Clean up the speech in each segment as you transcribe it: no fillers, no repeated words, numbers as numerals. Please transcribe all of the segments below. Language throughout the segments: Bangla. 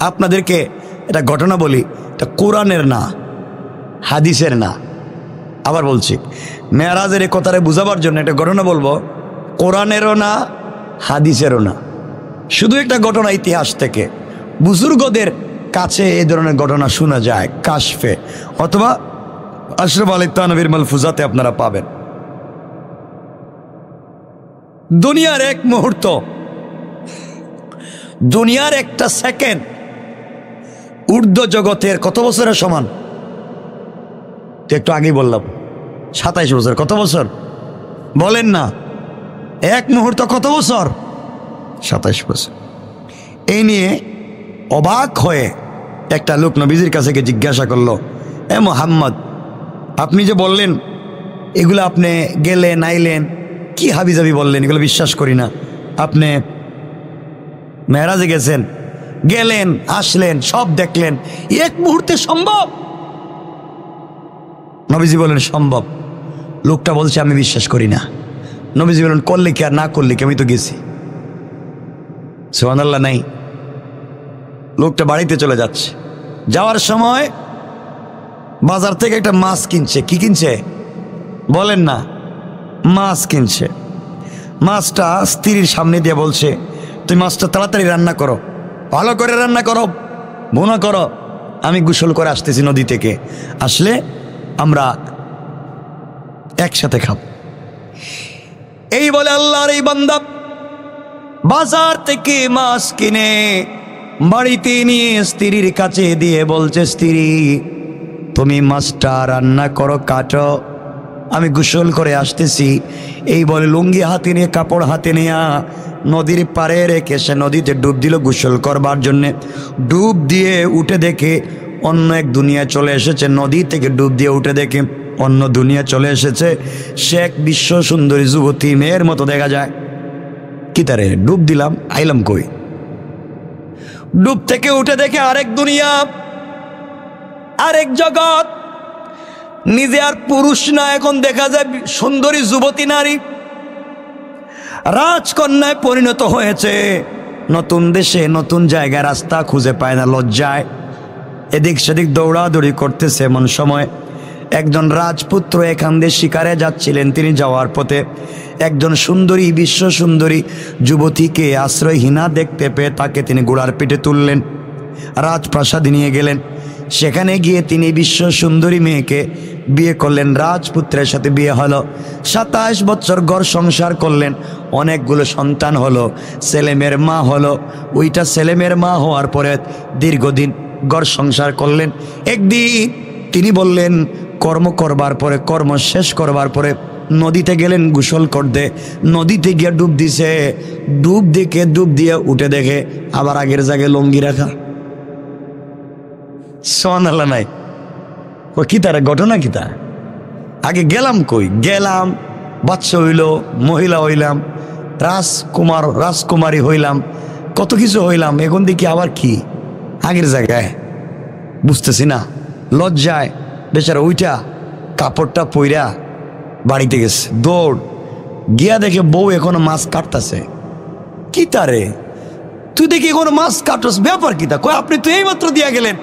আপনাদেরকে এটা ঘটনা বলি, এটা কোরআনের না, হাদিসের না। আবার বলছি, মেরাজের এই কথাটা বুঝাবার জন্য একটা ঘটনা বলবো, কোরআনেরও না, হাদিসেরও না, শুধু একটা ঘটনা ইতিহাস থেকে। বুজুর্গদের কাছে এই ধরনের ঘটনা শোনা যায় কাশফে অথবা আশরাফ আলী থানভীর মালফুজাতে আপনারা পাবেন। দুনিয়ার এক মুহূর্ত, দুনিয়ার একটা সেকেন্ড ঊর্ধ্ব জগতের কত বছরের সমান? তো একটু আগেই বললাম 27 বছর। কত বছর বলেন না? এক মুহূর্ত কত বছর? 27 বছর। এই নিয়ে অবাক হয়ে একটা লোক নবীজির কাছে গিয়ে জিজ্ঞাসা করলো, এ মুহাম্মদ, আপনি যে বললেন এগুলো আপনি গেলেন আইলেন, কি হাবিজাবি বললেন, এগুলো বিশ্বাস করি না। আপনি মেরাজে গেছেন, গেলেন আসলেন, সব দেখলেন, এক মুহূর্তে সম্ভব? নবীজি বলেন সম্ভব। লোকটা বলছে আমি বিশ্বাস করি না। নবীজি বলেন করলে কি আর না করলে কি, আমি তো গেছি। সুবহানাল্লাহ নাই। লোকটা বাড়িতে চলে যাচ্ছে, যাওয়ার সময় বাজার থেকে একটা মাছ কিনছে। কি কিনছে বলেন না? মাছ কিনছে। মাছটা স্ত্রীর সামনে দিয়ে বলছে, তুমি মাছটা তাড়াতাড়ি রান্না করো, ভালো করে রান্না করো, ভুনা করো, আমি গোসল করে আসতেছি নদী থেকে, আসলে আমরা একসাথে খাব। এই বলে আল্লাহর এই বান্দা বাজার থেকে মাছ কিনে বাড়িতে নিয়ে স্ত্রীর কাছে দিয়ে বলছে, স্ত্রী তুমি মাছটা রান্না করো, কাটো, আমি গোসল করে আসতেছি। এই বলে লুঙ্গি হাতে নিয়ে, কাপড় হাতে নিয়ে নদীর পাড়ে রেখে সে নদীতে ডুব দিল গোসল করবার জন্যে। ডুব দিয়ে উঠে দেখে অন্য এক দুনিয়া চলে এসেছে। নদী থেকে ডুব দিয়ে উঠে দেখে অন্য দুনিয়া চলে এসেছে। সে এক বিশ্ব সুন্দরী যুবতী, মেয়ের মতো দেখা যায়। কি তারে ডুব দিলাম, আইলাম কই? ডুব থেকে উঠে দেখে আরেক দুনিয়া, আরেক জগৎ। নিজে আর পুরুষ না, এখন দেখা যায় সুন্দরী যুবতী নারী রাজকন্যায় পরিণত হয়েছে। নতুন দেশে নতুন জায়গায় রাস্তা খুঁজে পায় না, লজ্জায় এদিক সেদিক দৌড়াদৌড়ি করতেছে। এমন সময় একজন রাজপুত্র এখান দিয়ে শিকারে যাচ্ছিলেন। তিনি যাওয়ার পথে একজন সুন্দরী, বিশ্ব সুন্দরী যুবতীকে আশ্রয়হীনা দেখতে পেয়ে তাকে তিনি ঘোড়ার পিঠে তুললেন, রাজপ্রাসাদে নিয়ে গেলেন। সেখানে গিয়ে তিনি বিশ্ব সুন্দরী মেয়েকে বিয়ে করলেন। রাজপুত্রের সাথে বিয়ে হলো। 27 বছর ঘর সংসার করলেন, অনেকগুলো সন্তান হলো, ছেলেমেয়ের মা হলো। ওইটা ছেলেমেয়ের মা হওয়ার পরে দীর্ঘদিন ঘর সংসার করলেন। একদিন তিনি বললেন, কর্ম করবার পরে, কর্ম শেষ করবার পরে নদীতে গেলেন গোসল করতে। নদীতে গিয়ে ডুব দিছে। ডুব দিয়ে উঠে দেখে আবার আগের জায়গায় লুঙ্গি রাখা। সুবহানাল্লাহ নাই। ও কি তার ঘটনা? কি তা আগে গেলাম কই? গেলাম, বাচ্চা হইল, মহিলা হইলাম, রাজকুমারী হইলাম, কত কিছু হইলাম। এখন দেখি আবার কি আগের জায়গায়, বুঝতেছি না। লজ্জায় বেচারা ওইটা কাপড়টা পইরা বাড়িতে গেছে। দৌড় গিয়া দেখে বউ এখনো মাছ কাটতেছে। কি তারে তুই দেখি এখনো মাছ কাটস, ব্যাপার কি তা? কই আপনি তো এই মাত্র দিয়া গেলেন,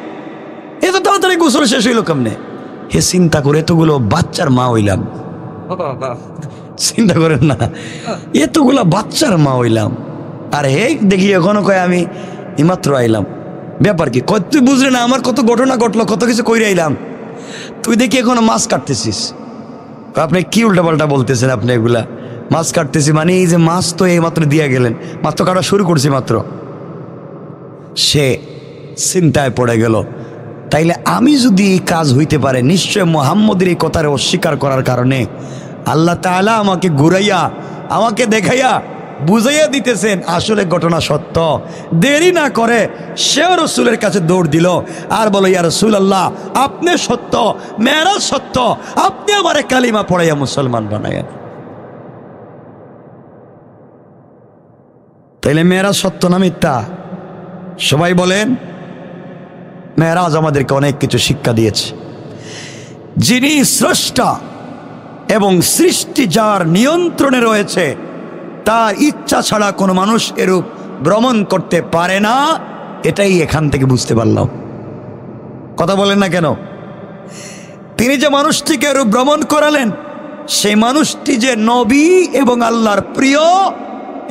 এত তাড়াতাড়ি গোসল শেষ হইল কেমনে? হে চিন্তা করে এতগুলো বাচ্চার মা হইলাম। চিন্তা করেন না, এতগুলা বাচ্চার মা হইলাম, আর হে দেখি এখনো কয় আমি এইমাত্র আইলাম। ব্যাপার কি? কয় তুই বুঝলি না আমার কত ঘটনা ঘটলো, কত কিছু কইরে আইলাম, তুই দেখি এখনো মাছ কাটতেছিস। আপনি কি উল্টাপাল্টা বলতেছেন? আপনি এগুলা মাছ কাটতেছি মানে এই যে মাছ তো এই মাত্র দিয়া গেলেন, মাত্র কাটা শুরু করছি মাত্র। সে চিন্তায় পড়ে গেল, তাইলে আমি যদি এই কাজ হইতে পারে, নিশ্চয় মুহাম্মদের এই কথারে অস্বীকার করার কারণে আল্লাহ তাআলা আমাকে ঘুরাইয়া, আমাকে দেখাইয়া বুঝাইয়া দিতেছেন আসলে ঘটনা সত্য। দেরি না করে সেও রসুলের কাছে দৌড় দিল আর বলো, ইয়া রাসূলুল্লাহ, আপনি সত্য, মেরাজ সত্য, আপনি আমারে কালিমা পড়াইয়া মুসলমান বানাইয়া। তাইলে মেরাজ সত্য না মিথ্যা? সবাই বলেন। মেরাজ আমাদেরকে অনেক কিছু শিক্ষা দিয়েছে। যিনি স্রষ্টা এবং সৃষ্টি যার নিয়ন্ত্রণে রয়েছে, তার ইচ্ছা ছাড়া কোনো মানুষ এরূপ ভ্রমণ করতে পারে না এটাই এখান থেকে বুঝতে পারলাম। কথা বলেন না কেন? তিনি যে মানুষটিকে ভ্রমণ করালেন, সেই মানুষটি যে নবী এবং আল্লাহর প্রিয়,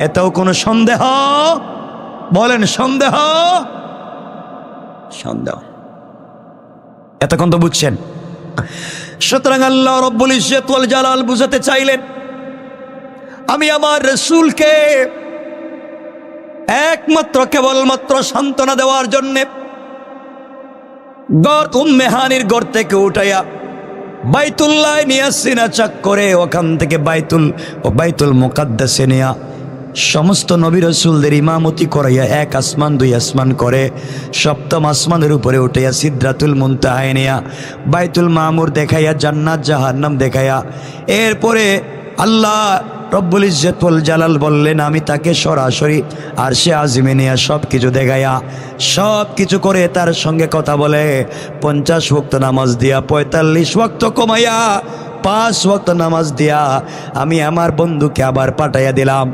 এতেও কোনো সন্দেহ? বলেন সন্দেহ? সন্দেহ? এতক্ষণ তো বুঝছেন। সুতরাং আল্লাহ রব্বুল ইজ্জত ওয়াল জালাল বুঝাতে চাইলেন, আমি আমার রাসূলকে একমাত্র কেবলমাত্র সান্ত্বনা দেওয়ার জন্যে উম্মে হানির ঘর থেকে উঠাইয়া বাইতুল্লাহ নিয়ে সিনা চাক করে ওখান থেকে বাইতুল মুকাদ্দাসে নিয়া সমস্ত নবী রাসূলদের ইমামতি করাইয়া এক আসমান দুই আসমান করে সপ্তম আসমানের উপরে উঠাইয়া সিদরাতুল মুনতাহায় নিয়া বাইতুল মামুর দেখাইয়া জান্নাত জাহান্নাম দেখাইয়া এরপরে আল্লাহ রব্বুল ইজ্জত ওয়াল জালাল বললেন, আমি তাকে সরাসরি আরশে আজিমে নিয়ে সব কিছু দেখাইয়া সব কিছু করে তার সঙ্গে কথা বলে 50 ওয়াক্ত নামাজ দিয়া 45 ওয়াক্ত কমাইয়া 5 ওয়াক্ত নামাজ দিয়া আমি আমার বন্ধুকে আবার পাঠাইয়া দিলাম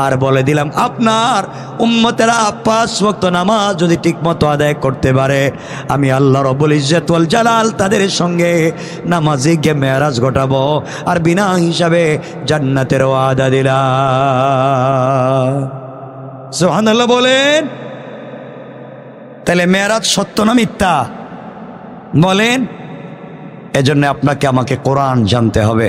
আর বলে দিলাম, আপনার উম্মতেরা 5 ওয়াক্ত নামাজ যদি ঠিকমতো আদায় করতে পারে, আমি আল্লাহ রব্বুল ইজ্জত ওয়াল জালাল তাদের সঙ্গে নামাজে গিয়ে মেরাজ ঘটাবো আর বিনা হিসাবে জান্নাতের ওয়াদা দিলাম। সুবহানাল্লাহ বলেন। তাহলে মেরাজ সত্য না মিথ্যা? বলেন। এজন্য আপনাকে আমাকে কোরআন জানতে হবে,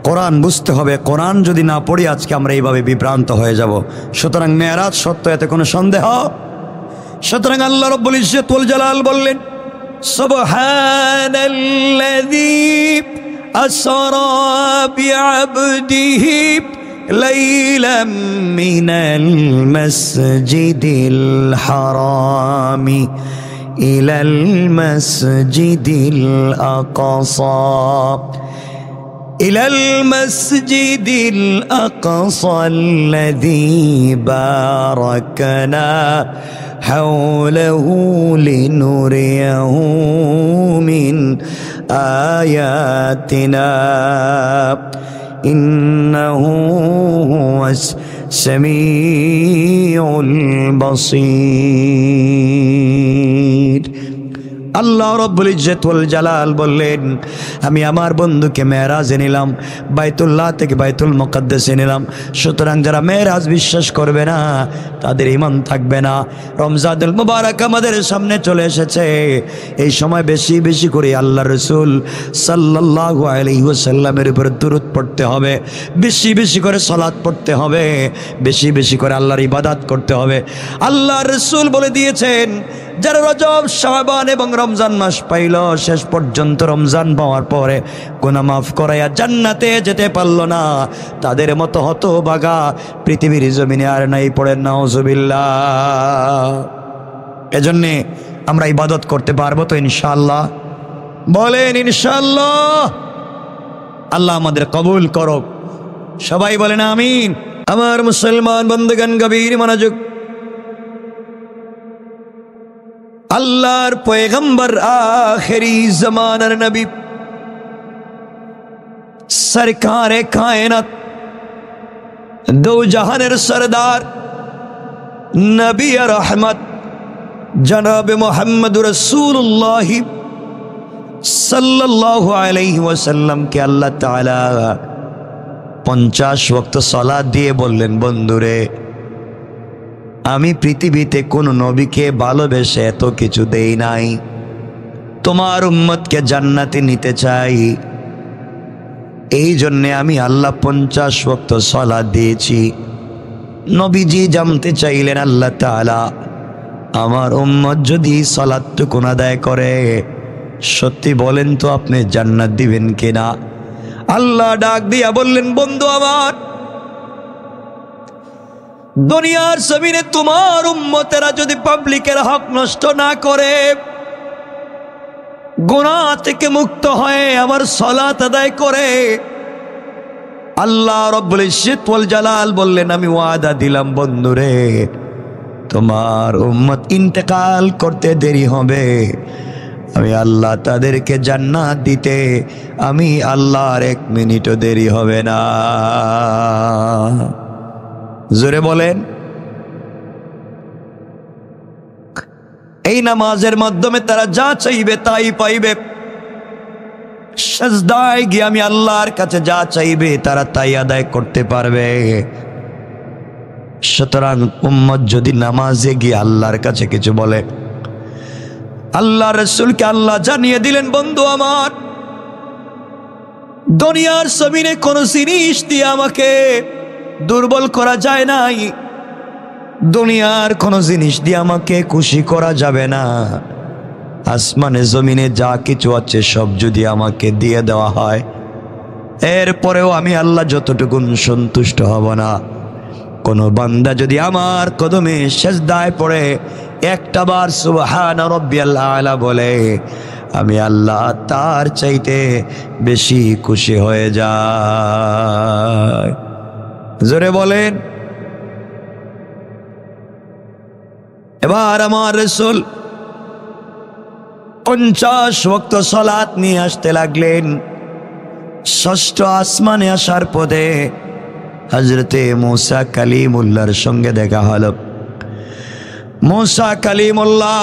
কোরআন বুঝতে হবে। কোরআন যদি না পড়ি আজকে আমরা এইভাবে বিভ্রান্ত হয়ে যাব। সুতরাং মেরাজ সত্য, এতে কোনো সন্দেহ? সুতরাং আল্লাহ রাব্বুল ইজ্জত ওয়াল জালাল বললেন, সুবহানাল্লাযী আসরা বিআবদিহি লাইলাম মিনাল মাসজিদিল হারামি إلى المسجد الأقصى الذي باركنا حوله لنريه من آياتنا إنه هو السميع البصير। আল্লাহ রাব্বুল ইজ্জত ওয়াল জালাল বললেন, আমি আমার বন্ধুকে মেরাজে নিলাম, বাইতুল্লাহ থেকে বাইতুল মুকাদ্দাসে নিলাম। সুতরাং যারা মেরাজ বিশ্বাস করবে না তাদের ঈমান থাকবে না। রমজানুল মুবারক আমাদের সামনে চলে এসেছে, এই সময় বেশি বেশি করে আল্লাহর রাসূল সাল্লাল্লাহু আলাইহি ওয়াসাল্লামের উপর দুরূদ পড়তে হবে, বেশি বেশি করে সালাত পড়তে হবে, বেশি বেশি করে আল্লাহর ইবাদত করতে হবে। আল্লাহর রাসূল বলে দিয়েছেন, যারা রজব শাবান এবং রমজান মাস পাইল, শেষ পর্যন্ত রমজান পাওয়ার পরে গুনাহ মাফ করাইয়া জান্নাতে যেতে পারল না, তাদের মতো হতভাগা পৃথিবীর জমিনে আর নাই। পড়েন নাউজুবিল্লাহ। এজন্যে আমরা ইবাদত করতে পারবো তো ইনশাআল্লাহ? বলেন ইনশাআল্লাহ। আল্লাহ আমাদের কবুল করুক, সবাই বলেন আমিন। আমার মুসলমান বন্ধুগণ, গভীর মনোযোগ। আল্লাহর পয়গম্বর আখেরি জামানার নবী সরকারে কায়নাত দো জাহানের সরদার নবী রহমত জনাব মুহাম্মদ রাসূলুল্লাহ সাল্লাল্লাহু আলাইহি ওয়াসাল্লাম কে আল্লাহ তাআলা 50 ওয়াক্ত সালাত দিয়ে বললেন, বন্ধুরে, আমি পৃথিবীতে কোন নবীকে ভালোবেসে এত কিছু দেই নাই, তোমার উম্মতকে জান্নাতে নিতে চাই, এই জন্যে আমি আল্লাহ 50 ওয়াক্ত সালাত দিয়েছি। নবীজি জানতে চাইলেন, আল্লাহ তাআলা আমার উম্মত যদি সালাতটুকু আদায় করে, সত্যি বলেন তো আপনি জান্নাত দিবেন কিনা? আল্লাহ ডাক দিয়া বললেন, বন্ধু আমার, দুনিয়ার জমিনে তোমার উম্মতেরা যদি পাবলিকের হক নষ্ট না করে, গুনাহ থেকে মুক্ত হয়ে আমার সালাত আদায় করে, আল্লাহ রাব্বুল ইজ্জত ওয়াল জালাল বললেন, আমি ওয়াদা দিলাম বন্ধুরে, তোমার উম্মত ইন্তেকাল করতে দেরি হবে, আমি আল্লাহ তাদেরকে জান্নাত দিতে আমি আল্লাহর 1 মিনিটও দেরি হবে না। জোরে বলেন। এই নামাজের মাধ্যমে তারা যা চাইবে তাই পাইবে। সিজদায় গিয়ে আমি আল্লাহর কাছে যা চাইবে তারা তাই আদায় করতে পারবে। সুতরাং উম্মত যদি নামাজে গিয়ে আল্লাহর কাছে কিছু বলে, আল্লাহ রাসূলকে আল্লাহ জানিয়ে দিলেন, বন্ধু আমার, দুনিয়ার জমিনে কোন জিনিস দিয়ে আমাকে দুর্বল করা যায় নাই, দুনিয়ার কোন জিনিস দিয়ে আমাকে খুশি করা যাবে না। আসমানে জমিনে যা কিছু আছে সব যদি আমাকে দিয়ে দেওয়া হয়, এরপরেও আমি আল্লাহ যতটুকু সন্তুষ্ট হব না। কোন বান্দা যদি আমার কদমে সিজদায় পড়ে একটা বার সুবহান রাব্বিয়াল আলা বলে, আমি আল্লাহ তার চাইতে বেশি খুশি হয়ে যায়। জোরে বলেন। এবার আমার রাসূল 50 ওয়াক্ত সালাত নিয়ে আসতে লাগলেন। ষষ্ঠ আসমানে আসার পথে হযরতে মুসা কালিমুল্লাহর সঙ্গে দেখা হলো। মুসা কালিমুল্লাহ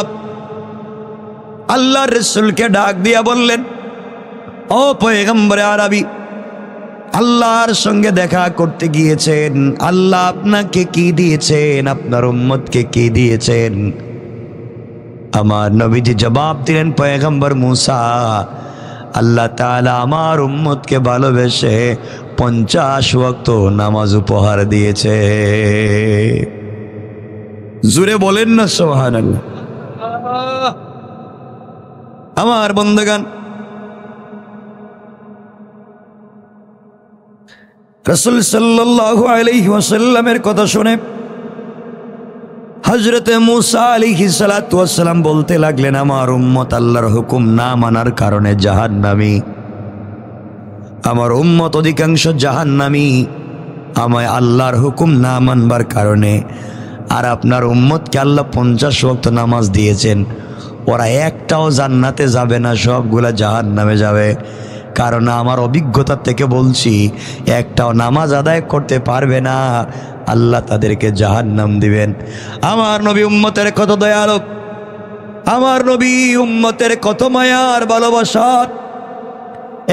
আল্লাহর রাসূলকে ডাক দিয়া বললেন, ও পয়গম্বরে আরবি, আল্লাহর সঙ্গে দেখা করতে গিয়েছেন, আল্লাহ আপনাকে কি দিয়েছেন, আপনার উম্মতকে কি দিয়েছেন? আমার নবীজি জবাব দিলেন, পয়গম্বর মুসা, আল্লাহ তাআলা আমার উম্মতকে ভালোবেসে 50 ওয়াক্ত নামাজ উপহার দিয়েছে। জোরে বলেন না সুবহানাল্লাহ। আমার বন্ধুগণ, রাসূল সাল্লাল্লাহু আলাইহি ওয়াসাল্লামের কথা শুনে হযরতে মুসা আলাইহিস সালাতু ওয়াস সালাম বলতে লাগলেন, আমার উম্মত আল্লাহর হুকুম না মানার কারণে জাহান্নামী, আমার উম্মত অধিকাংশ জাহান্নামী আমায় আল্লাহর হুকুম না মানবার কারণে। আর আপনার উম্মতকে আল্লাহ 50 ওয়াক্ত নামাজ দিয়েছেন, ওরা একটাও জান্নাতে যাবে না, সবগুলা জাহান্নামে যাবে। কারণ আমার অভিজ্ঞতা থেকে বলছি, একটাও নামাজ আদায় করতে পারবে না, আল্লাহ তাদেরকে জাহান্নাম দিবেন। আমার নবী উম্মতের কত দয়ালু, আমার নবী উম্মতের কত মায়ার ভালোবাসা।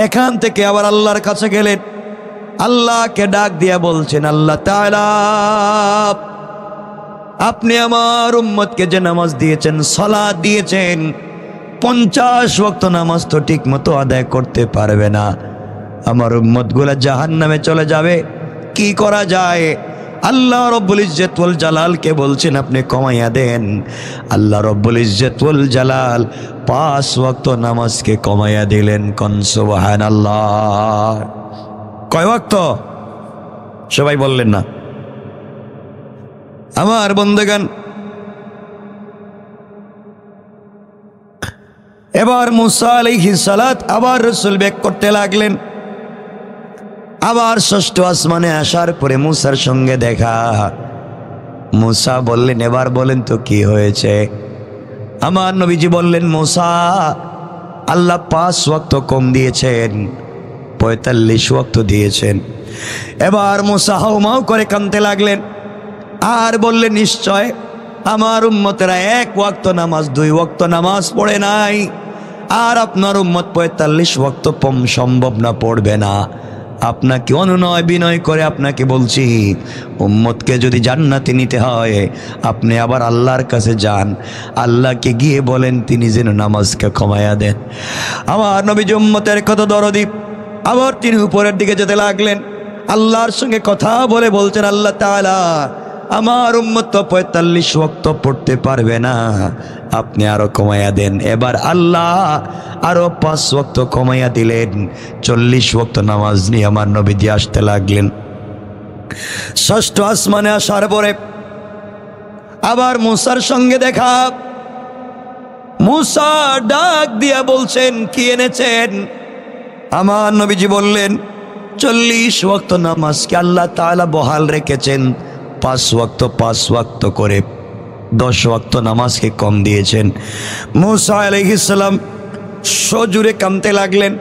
এখান থেকে আবার আল্লাহর কাছে গেলেন, আল্লাহকে ডাক দিয়া বলছেন, আল্লাহ তাআলা, আপনি আমার উম্মতকে যে নামাজ দিয়েছেন, সালাত দিয়েছেন, 50 ওয়াক্ত নামাজ তো ঠিক মতো আদায় করতে পারবে না, আমার উম্মতগুলা জাহান্নামে চলে যাবে, কি করা যায়? আল্লাহ রব্বুল ইজ্জত ওয়াল জালালকে বলছেন, আপনি কমাইয়া দেন। আল্লাহ রব্বুল ইজ্জত ওয়াল জালাল 5 ওয়াক্ত নামাজকে কমাইয়া দিলেন। কোন সুবহানাল্লাহ। কয় ওয়াক্ত? সবাই বললেন না। আমার বন্ধুগণ, এবার মুসা আলাইহিস সালাত আবার রাসূল বেক করতে লাগলেন। আবার ষষ্ঠ আসমানে আসার পরে মুসার সঙ্গে দেখা। মুসা বললেন, এবার বলেন তো কি হয়েছে? আমার নবীজি বললেন, মুসা, আল্লাহ 5 ওয়াক্ত কম দিয়েছেন, 45 ওয়াক্ত দিয়েছেন। এবার মুসা হাউমাউ করে কাঁদতে লাগলেন আর বললেন, নিশ্চয় আমার উম্মতেরা 1 ওয়াক্ত নামাজ 2 ওয়াক্ত নামাজ পড়ে নাই, আর আপনার উম্মত 45 ওয়াক্ত সম্ভব না, পড়বে না। আপনাকে অনুনয় বিনয় করে আপনাকে বলছি, উম্মতকে যদি জান্নাতে নিতে হয়, আপনি আবার আল্লাহর কাছে যান, আল্লাহকে গিয়ে বলেন তিনি যেন নামাজকে কমায়া দেন। আমার নবী উম্মতের কত দরদি। আবার তিনি উপরের দিকে যেতে লাগলেন, আল্লাহর সঙ্গে কথা বলে বলছেন, আল্লাহ তাআলা, আমার উম্মত তো 45 ওয়াক্ত পড়তে পারবে না, আপনি আরো কমাইয়া দেন। এবার আল্লাহ আরো 5 ওয়াক্ত কমাইয়া দিলেন। 40 ওয়াক্ত নামাজ নিয়ে আমার নবীজি আসতে লাগলেন। ষষ্ঠ আসমানে আসার পরে আবার মুসার সঙ্গে দেখা। মুসা ডাক দিয়া বলছেন, কি এনেছেন? আমার নবীজি বললেন, 40 ওয়াক্ত নামাজকে আল্লাহ তাআলা বহাল রেখেছেন, 5 ওয়াক্ত করে 10 ওয়াক্ত নামাজকে কম দিয়েছেন। মুসা আলাইহিস সালাম সজোরে কাঁদতে লাগলেন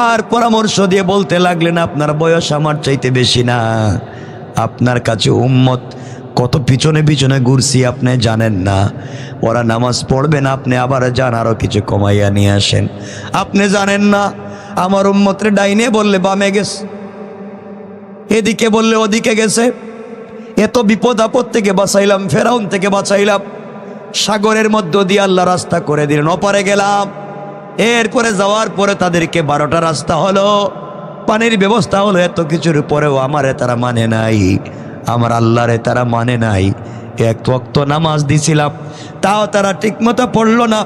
আর পরামর্শ দিয়ে বলতে লাগলেন, আপনার বয়স আমার চাইতে বেশি না, আপনার কাছে উম্মত কত পিছনে পিছনে ঘুরছি আপনি জানেন না। ওরা নামাজ পড়বেন, আপনি আবার যান আরো কিছু কমাইয়া নিয়ে আসেন। আপনি জানেন না আমার উম্মতরে ডাইনে বললে বামে গেছে, এদিকে বললে ওদিকে গেছে। এত বিপদ আপদ থেকে বাঁচাইলাম, ফেরাউন থেকে বাঁচাইলাম, সাগরের মধ্য দিয়ে আল্লাহ রাস্তা করে দিলেন, ওপারে গেলাম। এরপরে যাওয়ার পরে তাদেরকে 12টা রাস্তা হলো, পানির ব্যবস্থা হলো, এত কিছুর পরেও আমারে তারা মানে নাই, আমার আল্লাহরে তারা মানে নাই। এক ওয়াক্ত নামাজ দিছিলাম, তাও তারা ঠিকমতো পড়লো না।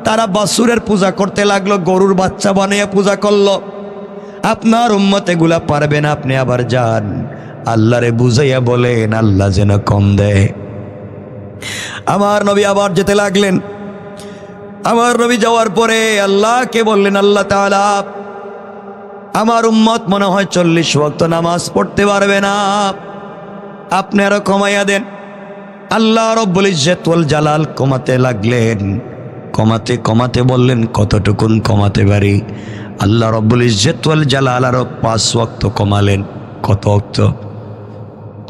তারা বাছুরের পূজা করতে লাগলো, গরুর বাচ্চা বানিয়ে পূজা করলো। আপনার উম্মত এগুলা পারবে না, আপনি আবার যান আল্লাহরে বুঝাইয়া বলেন, আল্লাহ যেন কম দেয়। আমার নবী আবার যেতে লাগলেন। আমার নবী যাওয়ার পরে আল্লাহকে বললেন, আল্লাহ তাআলা আমার উম্মত মনে হয় 40 ওয়াক্ত নামাজ পড়তে পারবে না, আপনি আরো কমাইয়া দেন। আল্লাহ রব্বুল ইজ্জত ওয়াল জালাল কমাতে লাগলেন, কমাতে কমাতে বললেন, কতটুকুন কমাতে পারি? আল্লাহ রব্বুল ইজ্জত ওয়াল জালাল আরো 5 ওয়াক্ত কমালেন। কত ওয়াক্ত?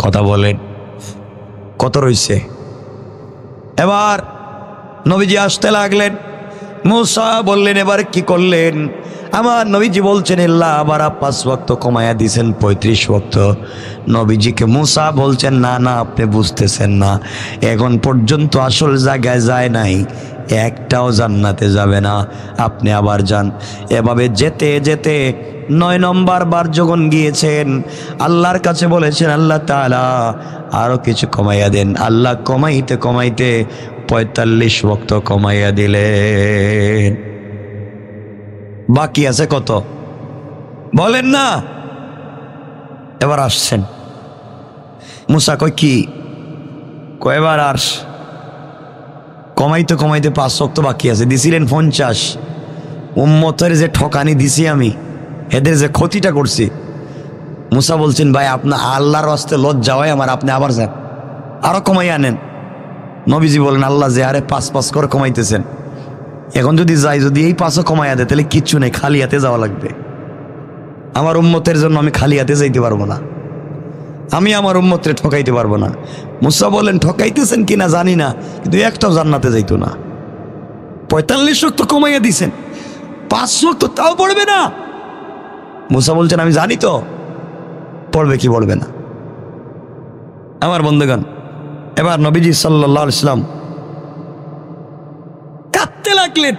কথা বলেন, কত রইছে? এবার নবীজি আসতে লাগলেন। মূসা বললেন, এবার কি করলেন? আমার নবীজি বলছেন, আল্লাহ আবার 5 ওয়াক্ত কমায়া দিয়েছেন, 35 ওয়াক্ত। নবীজিকে মূসা বলছেন, না না, আপনি বুঝতেছেন না, এখন পর্যন্ত আসল জায়গায় যায় নাই, একটাও জান্নাতে যাবে না, আপনি আবার যান। এভাবে যেতে যেতে 9 নম্বর বার যখন গিয়েছেন, আল্লাহর কাছে বলেছেন, আল্লাহ তাআলা আরো কিছু কমাইয়া দেন। আল্লাহ কমাইতে কমাইতে 45 ওয়াক্ত কমাইয়া দিলেন। বাকি আছে কত বলেন না? এবার আসছেন। মূসা কয় কি? কয়বার আস? কমাইতে কমাইতে 5 ওয়াক্ত বাকি আছে। দিছিলেন 50। উম্মতের যে ঠকানি দিছি আমি, এদের যে ক্ষতিটা করছি। মূসা বলছেন, ভাই আপনার আল্লাহর হস্তে লজ্জা হয় আমার, আপনি আবার যান, আরো কমাই আনেন। নবীজি বলেন, আল্লাহ যে আরে 5 করে কমাইতেছেন, এখন যদি যাই, যদি এই 5ও কমাইয়া দেয়, তাহলে কিচ্ছু নেই, খালি হাতে যাওয়া লাগবে। আমার উম্মতের জন্য আমি খালি হাতে যাইতে পারবো না, আমি আমার উম্মতরে ঠকাইতে পারবো না। মূসা বলেন, ঠকাইতেছেন কিনা জানি না, কিন্তু একটাও জান্নাতে যাইতো না। 45 ওয়াক্ত কমাইয়া দিছেন, 5 ওয়াক্ত তাও পড়বে না। মূসা বলছেন, আমি জানি তো, পড়বে কি পড়বে না। আমার বন্ধুগণ, এবার নবীজি সাল্লাল্লাহু আলাইহি ওয়াসাল্লাম কাঁদতে লাগলেন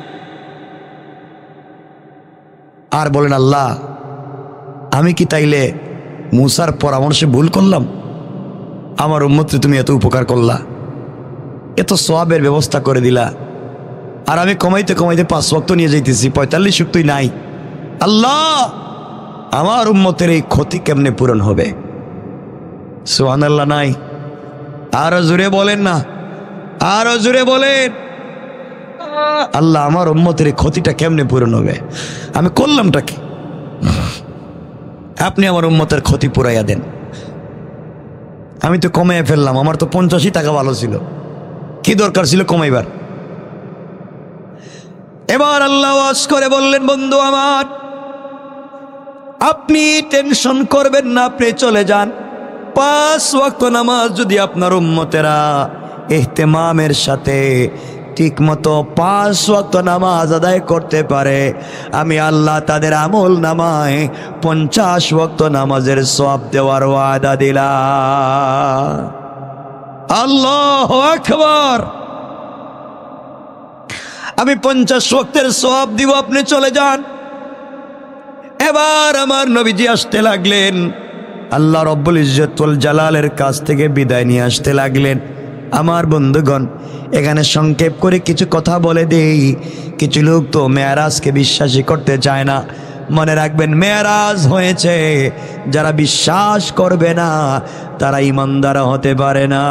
আর বলেন, আল্লাহ আমি কি তাইলে মূসার পরামর্শে ভুল করলাম? আমার উম্মতকে তুমি এত উপকার করলা, এত সওয়াবের ব্যবস্থা করে দিলা, আর আমি কমাইতে কমাইতে 5 ওয়াক্ত নিয়ে যাইতেছি, 45 ওয়াক্তই নাই। আল্লাহ আমার উম্মতের এই ক্ষতি কেমনে পূরণ হবে? সুবহানাল্লাহ নাই? আরো জোরে বলেন না, আরো জোরে বলেন। আল্লাহ আমার উম্মতের এই ক্ষতিটা কেমনে পূরণ হবে? আমি করলামটা কি? আপনি আমার উম্মতের ক্ষতি পুরাইয়া দেন। আমি তো কমাইয়া ফেললাম, আমার তো 85 টাকা ভালো ছিল, কি দরকার ছিল কমাইবার? এবার আল্লাহ ওয়াজ করে বললেন, বন্ধু আমার, আপনি টেনশন করবেন না, আপনি চলে যান। 5 ওয়াক্ত নামাজ যদি আপনার উম্মতেরা ইহতিমামের সাথে ঠিক মতো 5 ওয়াক্ত নামাজ আদায় করতে পারে, আমি আল্লাহ তাদের আমল নামায় 50 ওয়াক্ত নামাজের সওয়াব দেওয়ার ওয়াদা দিলাম। আল্লাহু আকবার। আমি 50 ওয়াক্তের সওয়াব দিব, আপনি চলে যান। এবার আমার নবীজি আসতে লাগলেন, আল্লাহ রব্বুল ইজ্জত ওয়াল জালালের কাছ থেকে বিদায় নিয়ে আসতে লাগলেন। আমার বন্ধুগণ, এখানে সংক্ষেপ করে কিছু কথা বলে দেই। কিছু লোক তো মেরাজকে বিশ্বাসই করতে চায় না। মনে রাখবেন, মেরাজ হয়েছে, যারা বিশ্বাস করবে না তারা ঈমানদার হতে পারে না।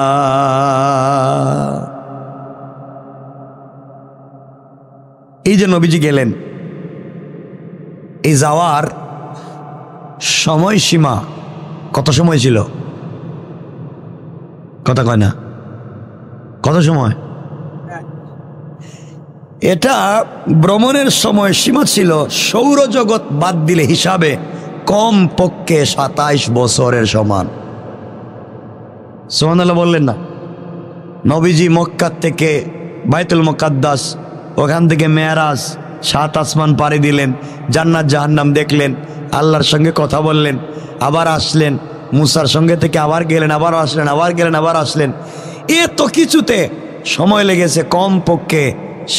এই যে নবীজি গেলেন, এই যাওয়ার সময়সীমা কত সময় ছিল? কথা কয় না, কত সময়? এটা ভ্রমণের সময় সীমা ছিল সৌরজগৎ বাদ দিলে হিসাবে কম পক্ষে 27 বছরের সমান। সুবহানাল্লাহ বললেন না? নবীজি মক্কা থেকে বাইতুল মুকাদ্দাস, ওখান থেকে মেরাজ, 7 আসমান পাড়ি দিলেন, জান্নাত জাহান্নাম দেখলেন, আল্লাহর সঙ্গে কথা বললেন, আবার আসলেন, মুসার সঙ্গে থেকে আবার গেলেন, আবার আসলেন, আবার গেলেন, আবার আসলেন। এত কিছুতে সময় লেগেছে কমপক্ষে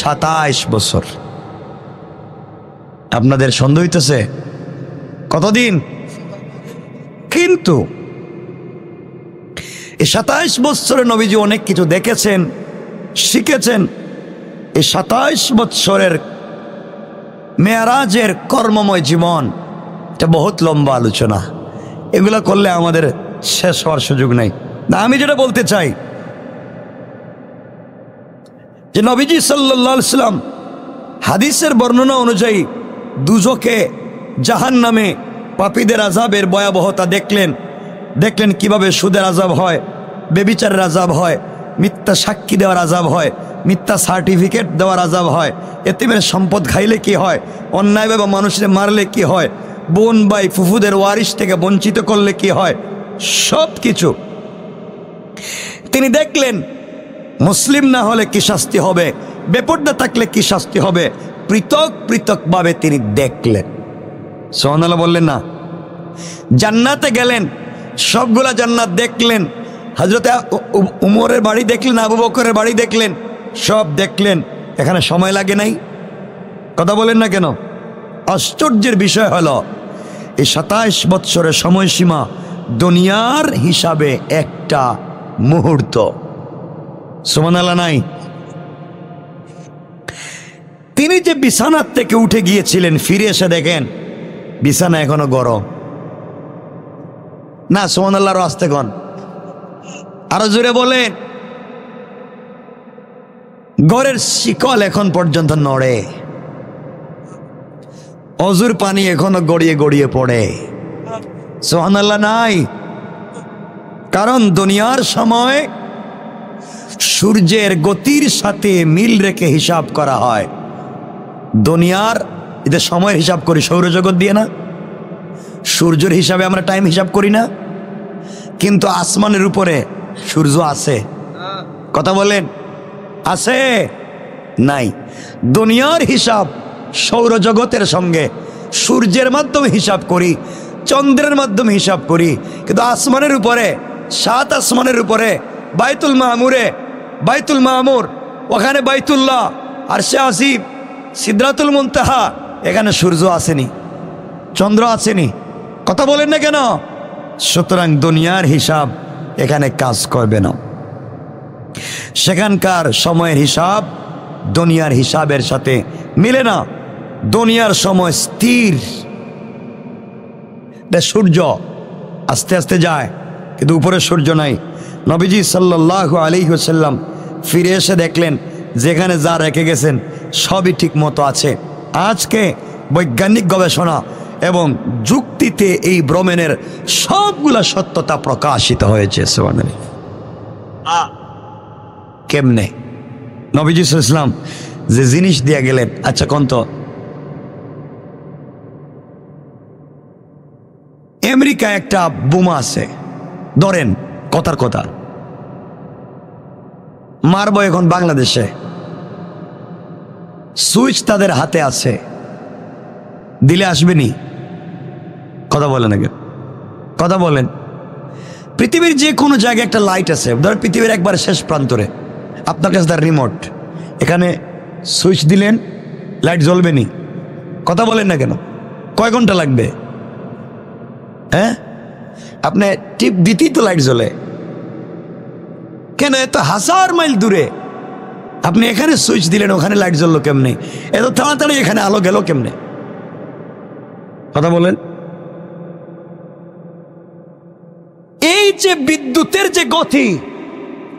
27 বছর। আপনাদের সন্দেহ হইতেছে কতদিন? কিন্তু এই 27 বছরে নবীজি অনেক কিছু দেখেছেন, শিখেছেন। এই 27 বছরের মেরাজের কর্মময় জীবন, এটা বহুত লম্বা আলোচনা, এগুলো করলে আমাদের শেষ হওয়ার সুযোগ নেই। না, আমি যেটা বলতে চাই যে নবীজি সাল্লাল্লাহু আলাইহি সাল্লাম হাদিসের বর্ণনা অনুযায়ী দুজকে জাহান্নামে পাপীদের আযাবের ভয়াবহতা দেখলেন। দেখলেন কিভাবে সুদের আযাব হয়, বেবিচারের আযাব হয়, মিথ্যা সাক্ষী দেওয়ার আযাব হয়, মিথ্যা সার্টিফিকেট দেওয়ার আযাব হয়, এতিমের সম্পদ খাইলে কি হয়, অন্যায়ভাবে মানুষের মারলে কি হয়, বোন ভাই ফুফুদের ওয়ারিশ থেকে বঞ্চিত করলে কি হয়, সব কিছু তিনি দেখলেন। মুসলিম না হলে কি শাস্তি হবে, বেপরদা থাকলে কি শাস্তি হবে, পৃথক পৃথকভাবে তিনি দেখলেন। সুবহানাল্লাহ বললেন না? জান্নাতে গেলেন, সবগুলা জান্নাত দেখলেন। হযরত উমরের বাড়ি দেখলেন, আবু বকরের বাড়ি দেখলেন, সব দেখলেন। এখানে সময় লাগে নাই? কথা বলেন না কেন? আশ্চর্যের বিষয় হলো এই 27 বৎসরের সময়সীমা দুনিয়ার হিসাবে একটা মুহূর্ত। সুবহানাল্লাহ নাই? তিনি যে বিছানার থেকে উঠে গিয়েছিলেন, ফিরে এসে দেখেন বিছানা এখনো গরম। না, সুবহানাল্লাহর আস্তে কোন, আরো জোরে বলেন। ঘরের শিকল এখন পর্যন্ত নড়ে, অজুর পানি এখনো গড়িয়ে গড়িয়ে পড়ে। সুবহানাল্লাহ নাই? কারণ দুনিয়ার সময় সূর্যের গতির সাথে মিল রেখে হিসাব করা হয়। দুনিয়ার এদের সময়ের হিসাব করি সৌরজগৎ দিয়ে না, সূর্যের হিসাবে আমরা টাইম হিসাব করি না। কিন্তু আসমানের উপরে সূর্য আছে, কথা বলেন, আছে নাই? দুনিয়ার হিসাব সৌরজগতের সঙ্গে সূর্যের মাধ্যমে হিসাব করি, চন্দ্রের মাধ্যমে হিসাব করি। কিন্তু আসমানের উপরে, 7 আসমানের উপরে বাইতুল মামুরে, বাইতুল মামুর, ওখানে বাইতুল্লাহ, আরশে আসিম, সিদরাতুল মুনতাহা, এখানে সূর্য আসেনি, চন্দ্র আসেনি। কথা বলেন না কেন? সুতরাং দুনিয়ার হিসাব এখানে কাজ করবে না। সেখানকার সময়ের হিসাব দুনিয়ার হিসাবের সাথে মিলে না। দুনিয়ার সময় স্থির, সূর্য আস্তে আস্তে যায়, কিন্তু উপরে সূর্য নাই। নবীজি সাল্লাল্লাহু আলাইহি ওয়াসাল্লাম ফিরে এসে দেখলেন যেখানে যা রেখে গেছেন সবই ঠিক মতো আছে। আজকে বৈজ্ঞানিক গবেষণা এবং যুক্তিতে এই ভ্রমণের সবগুলা সত্যতা প্রকাশিত হয়েছে। কেমনে? নবীজি সাল্লাল্লাহু আলাইহি ওয়াসাল্লাম যে জিনিস দিয়ে গেলেন, আচ্ছা কোন তো আমেরিকায় একটা বোমা আছে, ধরেন কথার কথা, মারবো এখন বাংলাদেশে, সুইচ তাদের হাতে আছে, দিলে আসবেনি? কথা বলেন আগে, কথা বলেন। পৃথিবীর যে কোনো জায়গায় একটা লাইট আছে, ধরেন পৃথিবীর একবার শেষ প্রান্তরে, আপনার কাছে তার রিমোট, এখানে সুইচ দিলেন, লাইট জ্বলবেনি? কথা বলেন না কেন? কয় ঘন্টা লাগবে? হ্যাঁ, আপনি টিপ দিতেই তো লাইট জ্বলে। কেন? এত 1000 মাইল দূরে আপনি এখানে সুইচ দিলেন, ওখানে লাইট জ্বললো কেমনে? এত তাড়াতাড়ি এখানে আলো গেল কেমনে? কথা বলেন। এই যে বিদ্যুতের যে গতি,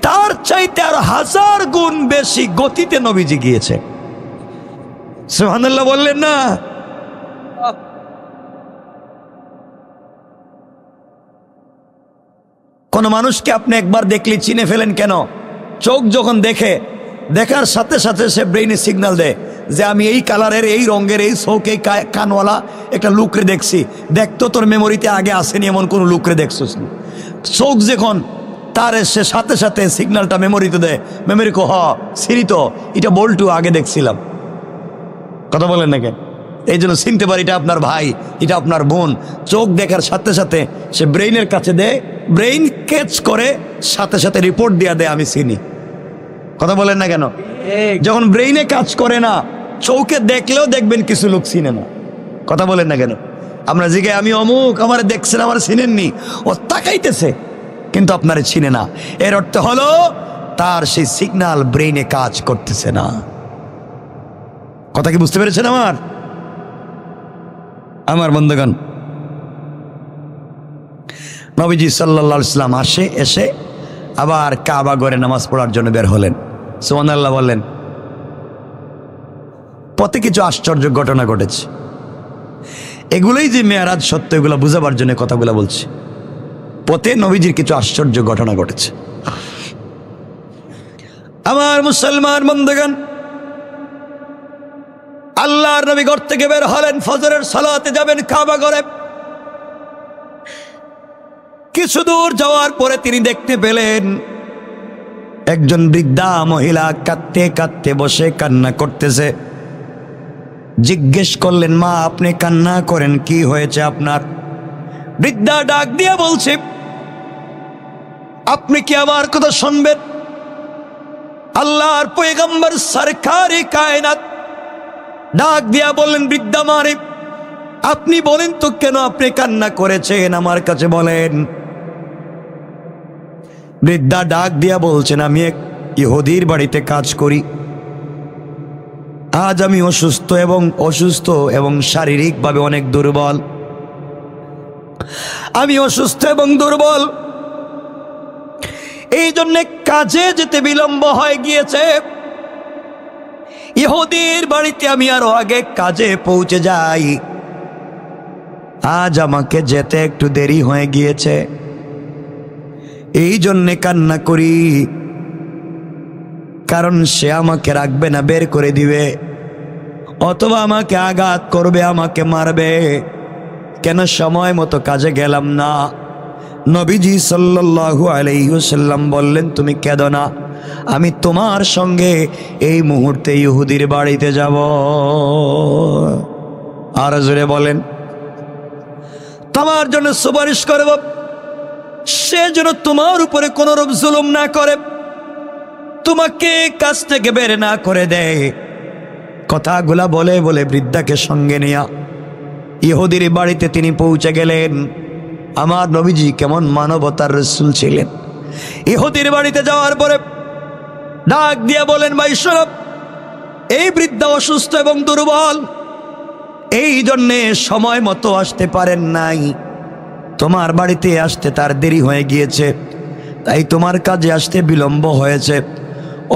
তার চাইতে আর 1000 গুণ বেশি গতিতে নবীজি গিয়েছে। সুবহানাল্লাহ বললেন না? কোন মানুষকে আপনি একবার দেখলে চিনে ফেলেন কেন? চোখ যখন দেখে, দেখার সাথে সাথে সে ব্রেইনে সিগন্যাল দেয় যে আমি এই কালারের, এই রঙের, এই চোখ, এই কানওয়ালা একটা লুকরে দেখছি। দেখতো তোর মেমোরিতে আগে আসেনি এমন কোন লুকরে দেখছিস। চোখ যখন তার সে সাথে সাথে সিগন্যালটা মেমোরিতে দেয়। মেমোরি কো সিরি তো এটা বল্টু আগে দেখছিলাম। কথা বলেন না কেন? এই জন্য চিনতে পারি এটা আপনার ভাই, এটা আপনার বোন। চোখ দেখার সাথে সাথে সে ব্রেইনের কাছে দেয়, ব্রেইন ক্যাচ করে সাথে সাথে রিপোর্ট দিয়া দেয় আমি চিনি। কথা বলেন না কেন? যখন ব্রেইনে কাজ করে না, চৌকে দেখলেও দেখবেন কিছু লোক চিনে না। কথা বলেন না কেন? আমরা জিগে আমি অমুক, আমার দেখছেন, আমার চিনেননি, ও তাকাইতেছে কিন্তু আপনারে চিনে না। এর অর্থ হলো তার সেই সিগন্যাল ব্রেইনে কাজ করতেছে না। কথা কি বুঝতে পেরেছেন আমার বন্ধুগণ? নবীজি সাল্লাল্লাহু আলাইহি ওয়াসাল্লাম এসে আবার কাবা ঘরে নামাজ পড়ার জন্য বের হলেন। সুবহানাল্লাহ বললেন। পথে কিছু আশ্চর্য ঘটনা ঘটেছে। এগুলোই যে মেরাজ সত্য, এগুলো বুঝাবার জন্য কথাগুলো বলছি। পথে নবীজির কিছু আশ্চর্য ঘটনা ঘটেছে। আমার মুসলমান বন্ধুগণ, আল্লাহর নবী ঘর থেকে বের হলেন, ফজরের সালাতে যাবেন কাবা ঘরে। কিছু দূর যাওয়ার পরে তিনি দেখতে পেলেন একজন বৃদ্ধা মহিলা কাঁদতে কাঁদতে বসে কান্না করতেছে। জিজ্ঞেস করলেন, মা আপনি কান্না করেন, কি হয়েছে আপনার? বৃদ্ধা ডাক দিয়ে বলছে, আপনি কি আমার কথা শুনবেন? আল্লাহর পয়গম্বর সরকারে কায়নাত ডাক দিয়া বললেন, বৃদ্ধা মারে আপনি বলেন তো কেন আপনি কান্না করেছেন, আমার কাছে বলেন। বৃদ্ধা ডাক দিয়া বলছেন, আমি এক ইহুদির বাড়িতে কাজ করি। আজ আমি অসুস্থ এবং শারীরিকভাবে অনেক দুর্বল। আমি অসুস্থ এবং দুর্বল, এই জন্য কাজে যেতে বিলম্ব হয়ে গিয়েছে। ইহুদির বাড়িতে আমি আরো আগে কাজে পৌঁছে যাই, আজ আমাকে যেতে একটু দেরি হয়ে গিয়েছে, এই জন্যে কান্না করি। কারণ সে আমাকে রাখবে না, বের করে দিবে, অথবা আমাকে আঘাত করবে, আমাকে মারবে। কেন সময় মতো কাজে গেলাম না? নবীজি সাল্লাল্লাহু আলাইহি ওয়াসাল্লাম বললেন, তুমি কেঁদো না, আমি তোমার সঙ্গে এই মুহূর্তে ইহুদির বাড়িতে যাব। আর জোরে বলেন, তোমার জন্য সুপারিশ করব, সে যেন তোমার উপরে কোন রূপ জুলুম না করে, তোমাকে কাছ থেকে বের না করে দেয়। কথাগুলা বলে বলে বৃদ্ধাকে সঙ্গে নিয়া ইহুদির বাড়িতে তিনি পৌঁছে গেলেন। আমার নবীজি কেমন মানবতার রাসূল ছিলেন। ইহুদির বাড়িতে যাওয়ার পরে ডাক দিয়া বলেন, ভাই শোনো, এই বৃদ্ধা অসুস্থ এবং দুর্বল, এই জন্যে সময় মতো আসতে পারেন নাই, তোমার বাড়িতে আসতে তার দেরি হয়ে গিয়েছে, তাই তোমার কাজে আসতে বিলম্ব হয়েছে।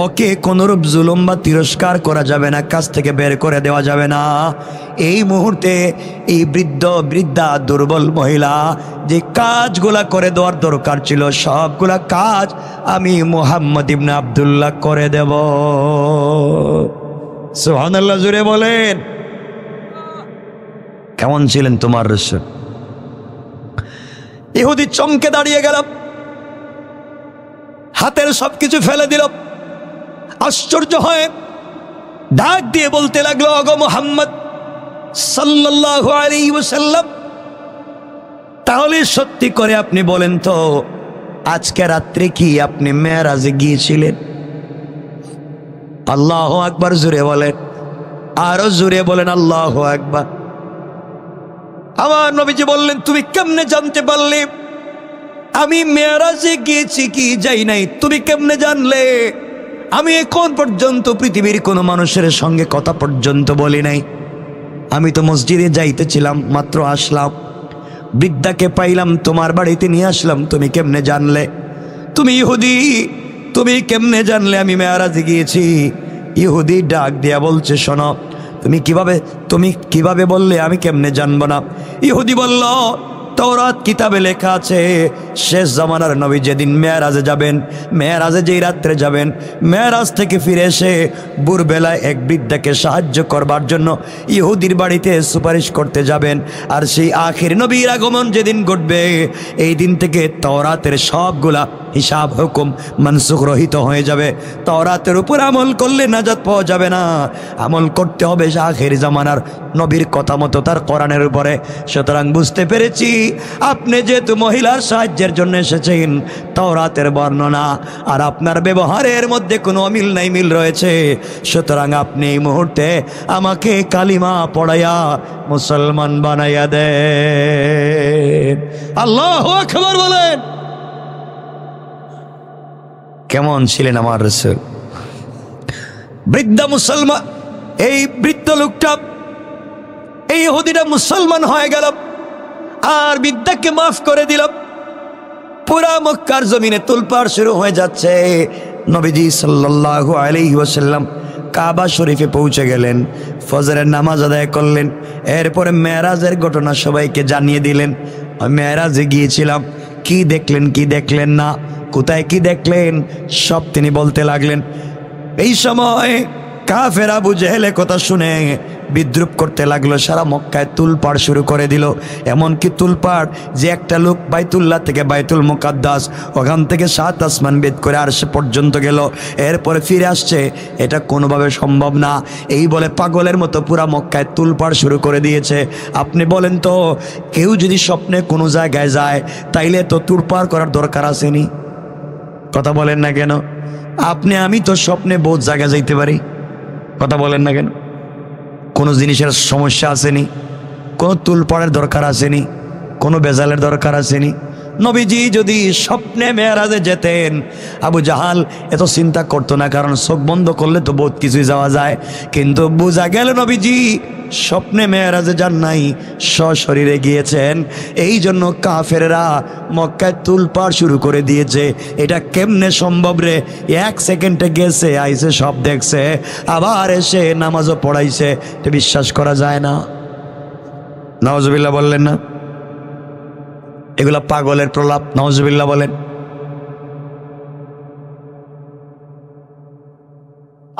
ওকে কোনরূপ জুলুম বা তিরস্কার করা যাবে না, কাজ থেকে বের করে দেওয়া যাবে না। এই মুহূর্তে এই বৃদ্ধা দুর্বল মহিলা যে কাজগুলা করে দেওয়ার দরকার ছিল, সবগুলা কাজ আমি মুহাম্মদ ইবনে আব্দুল্লাহ করে দেব। সুবহানাল্লাহ, জোরে বলেন। কেমন ছিলেন তোমার রাসূল? ইহুদি চমকে দাঁড়িয়ে গেল, হাতের সবকিছু ফেলে দিল, আশ্চর্য হয়ে ডাক দিয়ে বলতে লাগলো, ওগো মুহাম্মদ সাল্লাল্লাহু আলাইহি ওয়াসাল্লাম, তাহলে সত্যি করে আপনি বলেন তো, আজকে রাত্রে কি আপনি মেরাজে গিয়েছিলেন? আল্লাহু আকবার, জোরে বলেন, আরো জোরে বলেন, আল্লাহু আকবার। আমার নবীজি বললেন, তুমি কেমনে জানতে পারলে আমি মেরাজে গিয়েছি কি যাই নাই? তুমি কেমনে জানলে? আমি এখন পর্যন্ত পৃথিবীর কোনো মানুষের সঙ্গে কথা পর্যন্ত বলি নাই। আমি তো মসজিদে যাইতেছিলাম, মাত্র আসলাম, বৃদ্ধাকে পাইলাম, তোমার বাড়িতে নিয়ে আসলাম, তুমি কেমনে জানলে? তুমি ইহুদি, তুমি কেমনে জানলে আমি মেরাজে গিয়েছি? ইহুদি ডাক দিয়া বলছে, শোনো, তুমি কিভাবে বললে, আমি কেমনে জানবো না? ইহুদি বলল, তাওরাত কিতাবে লেখা আছে শেষ জামানার নবী যেদিন মেরাজে যাবেন, মেরাজে যেই রাত্রে যাবেন, মেরাজ থেকে ফিরে এসে ভোরবেলায় এক বৃদ্ধাকে সাহায্য করবার জন্য ইহুদির বাড়িতে সুপারিশ করতে যাবেন। আর সেই আখির নবীর আগমন যেদিন ঘটবে, এই দিন থেকে তাওরাতের সবগুলা হিসাব হুকুম মানসুখ রহিত হয়ে যাবে। তাওরাতের উপর আমল করলে নাজাত পাওয়া যাবে না, আমল করতে হবে আখির জামানার নবীর কথা মতো, তার কোরআনের উপরে। সুতরাং বুঝতে পেরেছি আপনি যেহেতু মহিলার সাহায্যের জন্য এসেছেন, তাওরাতের বর্ণনা আর আপনার ব্যবহারের মধ্যে কোনো অমিল নাই, মিল রয়েছে। সুতরাং আপনি এই মুহূর্তে আমাকে কালিমা পড়াইয়া মুসলমান বানাইয়া দেন। আল্লাহু আকবার বলেন। কেমন ছিলেন আমার রাসূল? বৃদ্ধা মুসলমান, এই বৃদ্ধ লোকটা, এই ইহুদিটা মুসলমান হয়ে গেল আর বৃদ্ধাকে মাফ করে দিল। পুরা মক্কার জমিনে তুলপাড় শুরু হয়ে যাচ্ছে। নবীজি সাল্লাল্লাহু আলাইহি ওয়াসাল্লাম কাবা শরীফে পৌঁছে গেলেন, ফজরের নামাজ আদায় করলেন, এরপরে মেরাজের ঘটনা সবাইকে জানিয়ে দিলেন। মেরাজে গিয়েছিলাম, কি দেখলেন কি দেখলেন না, কোথায় কি দেখলেন, সব তিনি বলতে লাগলেন। এই সময় কাফের আবু জেহেলের কথা শুনে বিদ্রুপ করতে লাগলো, সারা মক্কায় তুলপাড় শুরু করে দিল। এমনকি তুলপাড় যে একটা লোক বাইতুল্লাহ থেকে বাইতুল মুকাদ্দাস, ওখান থেকে 7 আসমান বেদ করে আরশে পর্যন্ত গেল, এরপরে ফিরে আসছে, এটা কোনোভাবে সম্ভব না। এই বলে পাগলের মতো পুরা মক্কায় তুলপাড় শুরু করে দিয়েছে। আপনি বলেন তো, কেউ যদি স্বপ্নে কোনো জায়গায় যায় তাইলে তো তুলপাড় করার দরকার আসেনি? কথা বলেন না কেন? আপনি আমি তো স্বপ্নে বহুত জায়গায় যাইতে পারি, কথা বলেন না কেন? কোনো জিনিসের সমস্যা আসেনি, কোনো তুলপাড়ের দরকার আসেনি, কোনো বেজালের দরকার আসেনি। নবীজি যদি স্বপ্নে মেরাজে যেতেন, আবু জাহাল এত চিন্তা করতো না, কারণ চোখ বন্ধ করলে তো বহুত কিছুই যাওয়া যায়। কিন্তু বোঝা গেল নবীজি স্বপ্নে মেরাজে যান নাই, সশরীরে গিয়েছেন। এই জন্য কাফেররা মক্কায় তুলপাড় শুরু করে দিয়েছে। এটা কেমনে সম্ভব রে? 1 সেকেন্ডে গেছে, আইসে, সব দেখছে, আবার এসে নামাজও পড়াইছে, এটা বিশ্বাস করা যায় না। নাউজুবিল্লাহ বললেন না? এগুলা পাগলের প্রলাপ, নাউজুবিল্লাহ বলেন।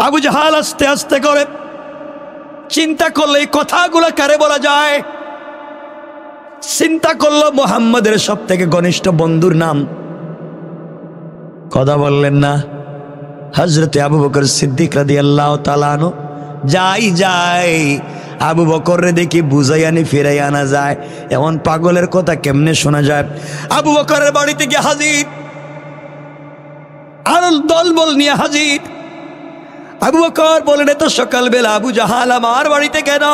আবু জাহাল আস্তে আস্তে করে চিন্তা করলে এই কথাগুলো কারে বলা যায়? চিন্তা করলো মুহাম্মদের সব থেকে ঘনিষ্ঠ বন্ধুর নাম, কথা বললেন না, হযরতে আবু বকর সিদ্দিক রাদিয়াল্লাহু তাআলা আনহু। যাই আবু বকররে দেখি বুঝাই আনি, ফিরাই আনা যায়, এমন পাগলের কথা কেমনে শোনা যায়? আবু বকরের বাড়িতে গিয়ে হাজির, আর দলবল নিয়ে হাজির। আবু বকর বলেন, এত সকালবেলা আবু জাহাল আমার বাড়িতে কেন?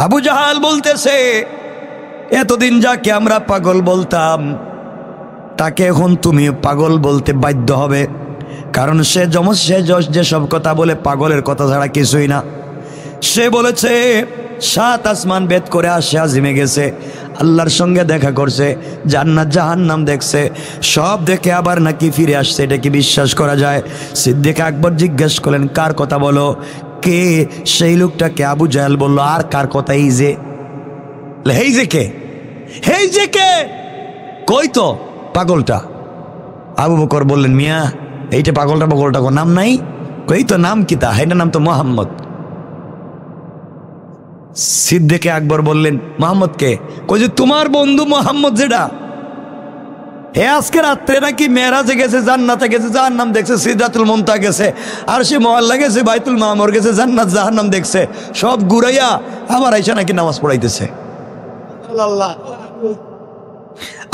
আবু জাহাল বলতেছে, এতদিন যাকে আমরা পাগল বলতাম তাকে এখন তুমি পাগল বলতে বাধ্য হবে, কারণ সে যেসব কথা বলে পাগলের কথা ছাড়া কিছুই না। সে বলেছে 7 আসমান বেদ করে আসে আজিমে গেছে, আল্লাহর সঙ্গে দেখা করছে, জান্নাত জাহান্নাম দেখছে, সব দেখে আবার নাকি ফিরে আসছে। এটা কি বিশ্বাস করা যায়? সিদ্দিক আকবর জিজ্ঞেস করলেন, কার কথা বলো? কে? সেই লোকটাকে আবু জাহেল বলল, আর কার কথা? এই যে কে, এই যে কে, কই তো পাগলটা? আবু বকর বললেন, মিয়া এইটা পাগলটা কোন নাম নাই? কই তো নাম কি তা? এটা নাম তো মোহাম্মদ। সিদ্দিক আকবর বললেন, মোহাম্মদ কে? কই যে তোমার বন্ধু মোহাম্মদ, যেটা হে আজকে রাত্রে নাকি মেরাজে গেছে, জান্নাতে গেছে, জাহান্নাম দেখছে, সিদরাতুল মুনতাহা গেছে, আর সে মহল্লা গেছে, বাইতুল মামুর গেছে, জান্নাত জাহান্নাম দেখছে, সব ঘুরাইয়া আবার আইসা নাকি নামাজ পড়াইতেছে।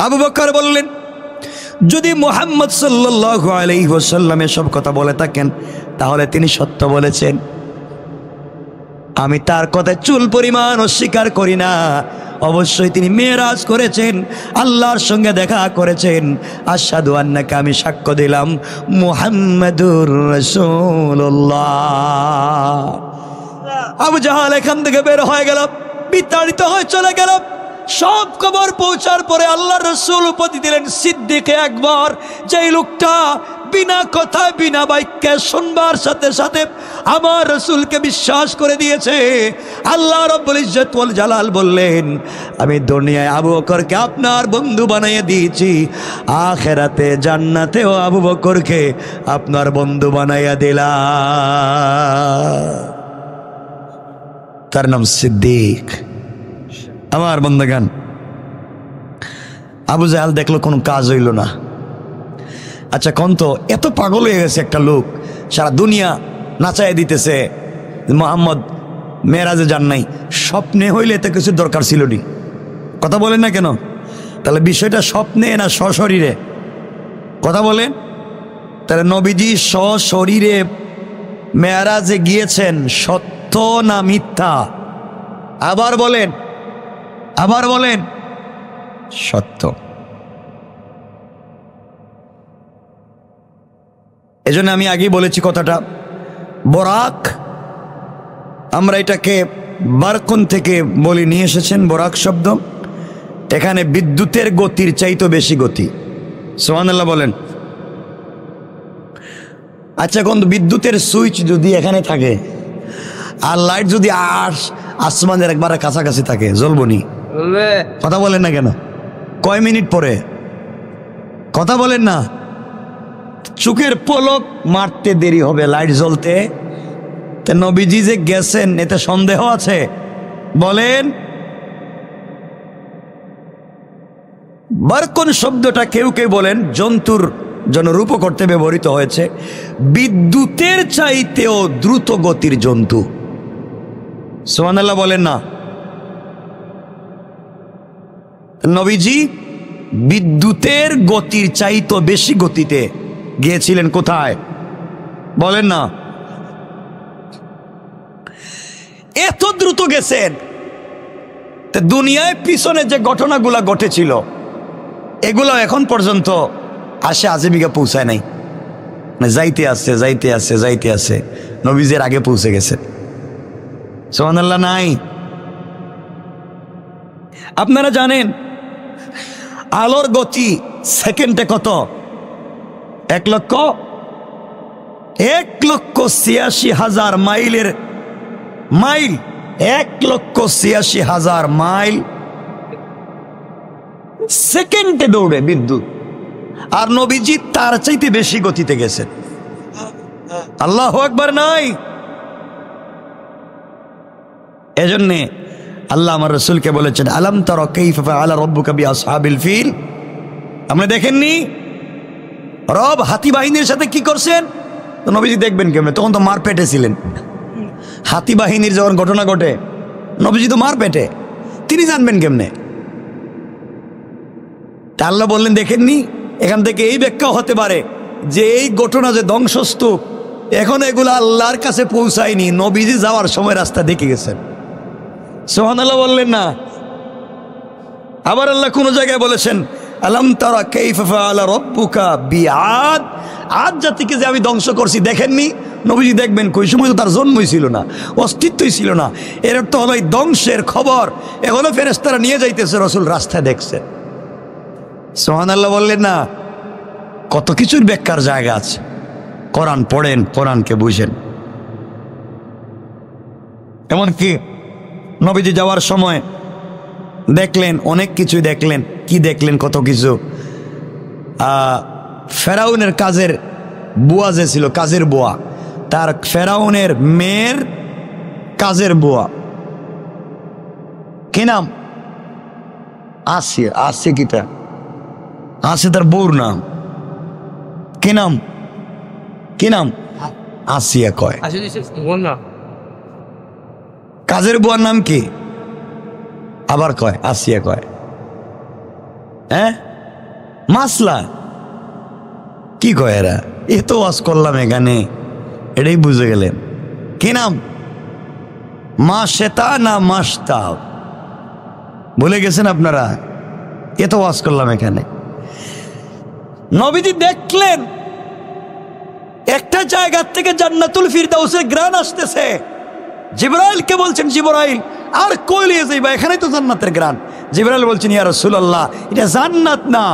আবু বকর বললেন, যদি মুহাম্মদ সাল্লাল্লাহু আলাইহি ওয়াসাল্লাম এসব কথা বলে থাকেন তাহলে তিনি সত্য বলেছেন। আমি তার কথায় চুল পরিমাণ অস্বীকার করি না। অবশ্যই তিনি মেরাজ করেছেন, আল্লাহর সঙ্গে দেখা করেছেন। আশহাদু আন্নাকা, আমি সাক্ষ্য দিলাম, মুহাম্মাদুর রাসূলুল্লাহ। আবু জাহাল এখান থেকে বের হয়ে গেল, বিতাড়িত হয়ে চলে গেল। সব খবর পৌঁছার পরে আল্লাহর রাসূল উপদেশ দিলেন সিদ্দিক আকবর, যেই লোকটা বিনা কথায় বিনা বাক্যে শুনবার সাথে সাথে আমার রাসূলকে বিশ্বাস করে দিয়েছে। আল্লাহ রাব্বুল ইজ্জত ওয়াল জালাল বললেন, আমি দুনিয়ায় আবু বকরকে আপনার বন্ধু বানিয়ে দিয়েছি, আখিরাতে জান্নাতেও আবু বকরকে আপনার বন্ধু বানাইয়া দিলাম। তার নাম সিদ্দিক। আমার বন্ধুগণ, আবু জাহেল দেখলো কোনো কাজ হইল না। আচ্ছা কোন তো, এত পাগল হয়ে গেছে একটা লোক, সারা দুনিয়া নাচাই দিতেছে, মুহাম্মদ মেরাজে যান নাই, স্বপ্নে হইলে এতে কিছু দরকার ছিল নি? কথা বলেন না কেন? তাহলে বিষয়টা স্বপ্নে না সশরীরে? কথা বলেন। তাহলে নবীজি সশরীরে মেরাজে গিয়েছেন, সত্য না মিথ্যা? আবার বলেন, আবার বলেন। সত্য। এজন্য আমি আগেই বলেছি কথাটা, বরাক, আমরা এটাকে বারকুন থেকে বলি, নিয়ে এসেছেন বরাক শব্দ। এখানে বিদ্যুতের গতির চাইতে বেশি গতি। সুবহানাল্লাহ বলেন। আচ্ছা কোন বিদ্যুতের সুইচ যদি এখানে থাকে আর লাইট যদি আসমানের একবারে কাছাকাছি থাকে, জ্বলবো নি? কথা বলেন না কেন? কয় মিনিট পরে? কথা বলেন না। চোখের পলক মারতে দেরি হবে লাইট জ্বলতে। তে নবীজি যে গেছেন এতে সন্দেহ আছে? বলেন। বারকুন শব্দটা কেউ কেউ বলেন জন্তুর জন্য রূপ করতে ব্যবহৃত হয়েছে, বিদ্যুতের চাইতেও দ্রুত গতির জন্তু। সুবহানাল্লাহ বলেন না। নবীজি বিদ্যুতের গতির চাইতে বেশি গতিতে গিয়েছিলেন। কোথায়? বলেন না। এত দ্রুত গেছেন, দুনিয়ায় পিছনে যে ঘটনাগুলা ঘটেছিল এগুলো এখন পর্যন্ত আসে আজিমিকা পৌঁছায় নাই। যাইতে আসছে যাইতে আসছে যাইতে আসছে, নবীজের আগে পৌঁছে গেছে। সুবহানাল্লাহ নাই? আপনারা জানেন আলোর গতি সেকেন্ডে কত? 1,86,000 মাইলের মাইল, 1,86,000 মাইল সেকেন্ডে দৌড়ে বিদ্যুৎ। আর নবীজি তার চাইতে বেশি গতিতে গেছেন। আল্লাহু আকবার নাই? এজন্যে আল্লাহ আমার রাসূলকে বলেছেন, আলাম তারা কাইফা ফাআলা রাব্বুকা বিআসহাবিল ফিল। আপনি দেখেননি রব হাতি বাহিনীর সাথে কি করছেন? তো নবীজি দেখবেন কেমনে? তখন তো মার পেটে ছিলেন। হাতি বাহিনীর যখন ঘটনা ঘটে নবীজি তো মার পেটে, তিনি জানবেন কেমনে? তা আল্লাহ বললেন দেখেননি? এখান থেকে এই ব্যাখ্যা হতে পারে যে এই ঘটনা যে ধ্বংসস্তূপ, এখন এগুলো আল্লাহর কাছে পৌঁছায়নি, নবীজি যাওয়ার সময় রাস্তা দেখে গেছেন। সুবহানাল্লাহ বললেন না? আবার আল্লাহ কোন জায়গায় বলেছেন, আলাম তারা কাইফা ফাআলা রাব্বুকা বিআদ। আদ জাতিকে যে আমি ধ্বংস করছি দেখেননি? নবীজি দেখবেন, কই সময় তো তার জন্মই ছিল না, অস্তিত্বই ছিল না। এর অর্থ হলো এই ধ্বংসের খবর এখনো ফেরেশতারা নিয়ে যাইতেছে, রাসূল রাস্তায় দেখছে। সুবহানাল্লাহ বললেন না? কত কিছুর ব্যাখ্যার জায়গা আছে। কোরআন পড়েন, কোরআনকে বুঝেন। এমনকি নবীজি যাওয়ার সময় দেখলেন অনেক কিছুই দেখলেন। কি দেখলেন? কত কিছু। ফেরাউনের কাজের বুয়া যে ছিল, কাজের বুয়া, তার ফেরাউনের মেয়ের কাজের বুয়া, কি নাম? আসিয়া। আসিয়া কিটা? আসিয়া তার বউর নাম। কি নাম? কি নাম? আসিয়া কয়। কাজের বুয়ার নাম কি? আবার কয় আসিয়া কয়। হ্যাঁ, মাসলা কি কয় এরা? এ তো ওয়াজ করলাম এখানে, এটাই বুঝে গেলেন। কি নাম? মাশেতা না মাসতা? বলে গেছেন আপনারা? এ তো ওয়াজ করলাম এখানে। নবীজি দেখলেন একটা জায়গা থেকে জান্নাতুল ফিরদাউসের গ্রান আসতেছে। জিবরাইলকে বলছেন, জিবরাইল আর কই নিয়ে যাইবা? এখানেই তো জান্নাতের গ্রান। জিবরাইল বলছেন, ইয়া রাসূলুল্লাহ, এটা জান্নাত না,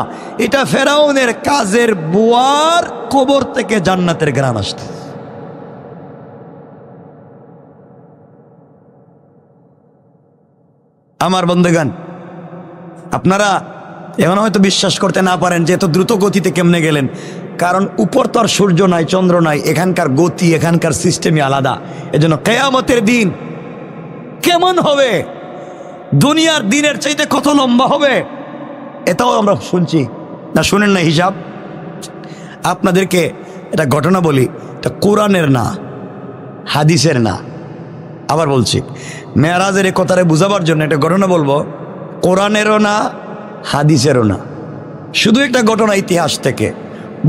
এটা ফেরাউনের কাজের বুয়ার কবর থেকে জান্নাতের ঘ্রাণ আসছে। আমার বন্ধুগণ, আপনারা এখন হয়তো বিশ্বাস করতে না পারেন যে এত দ্রুত গতিতে কেমনে গেলেন, কারণ উপর তো আর সূর্য নাই, চন্দ্র নাই, এখানকার গতি, এখানকার সিস্টেমই আলাদা। এজন্য কিয়ামতের দিন কেমন হবে, দুনিয়ার দিনের চাইতে কত লম্বা হবে, এটাও আমরা শুনছি না, শুনেন না হিসাব। আপনাদেরকে এটা ঘটনা বলি, এটা কোরআনের না, হাদিসের না। আবার বলছি, মেরাজের এই কথাটা বুঝাবার জন্য একটা ঘটনা বলবো, কোরআনেরও না, হাদিসেরও না, শুধু একটা ঘটনা ইতিহাস থেকে।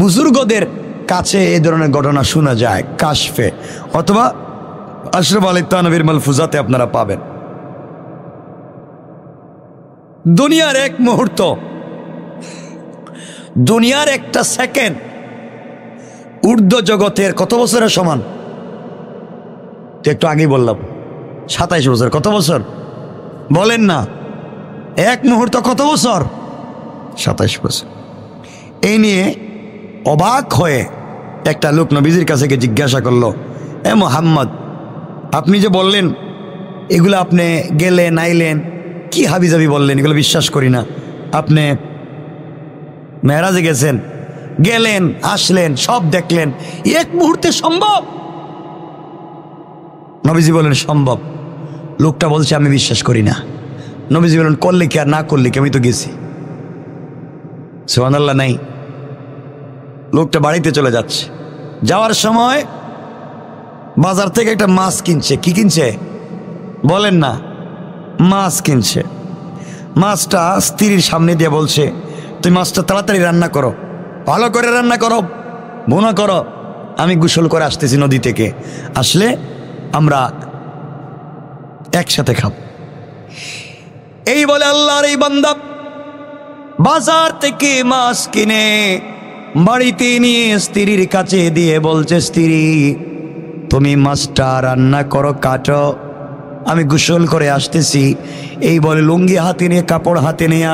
বুজুর্গদের কাছে এই ধরনের ঘটনা শোনা যায় কাশফে অথবা আশরাফ আলী থানভীর মালফুজাতে আপনারা পাবেন। দুনিয়ার এক মুহূর্ত, দুনিয়ার একটা সেকেন্ড ঊর্ধ্ব জগতের কত বছরের সমান? একটু আগেই বললাম 27 বছর। কত বছর বলেন না? এক মুহূর্ত কত বছর? 27 বছর। এই নিয়ে অবাক হয়ে একটা লোক নবীজির কাছে গিয়ে জিজ্ঞাসা করলো, এ মুহাম্মদ, আপনি যে বললেন এগুলো আপনি গেলেন আইলেন, কি হাবিজাবি বললেন, এগুলো বিশ্বাস করি না। আপনি মেরাজে গেছেন, গেলেন আসলেন, সব দেখলেন, এক মুহূর্তে সম্ভব? নবীজি বলেন সম্ভব। লোকটা বলছে আমি বিশ্বাস করি না। নবীজি বলেন করলে কি আর না করলে কি, আমি তো গেছি। সুবহানাল্লাহ নাই। লোকটা বাড়িতে চলে যাচ্ছে, যাওয়ার সময় বাজার থেকে একটা মাছ কিনছে। কি কিনছে বলেন না? মাছ কিনছে। মাছটা স্ত্রীর সামনে দিয়ে বলছে, তুই মাছটা তাড়াতাড়ি রান্না করো, ভালো করে রান্না করো, ভুনা করো, আমি গোসল করে আসতেছি নদী থেকে, আসলে আমরা একসাথে খাব। এই বলে আল্লাহর এই বান্দা বাজার থেকে মাছ কিনে বাড়িতে নিয়ে স্ত্রীর কাছে দিয়ে বলছে, স্ত্রী তুমি মাছটা রান্না করো, কাটো, আমি গোসল করে আসতেছি। এই বলে লুঙ্গি হাতে নিয়ে, কাপড় হাতে নিয়ে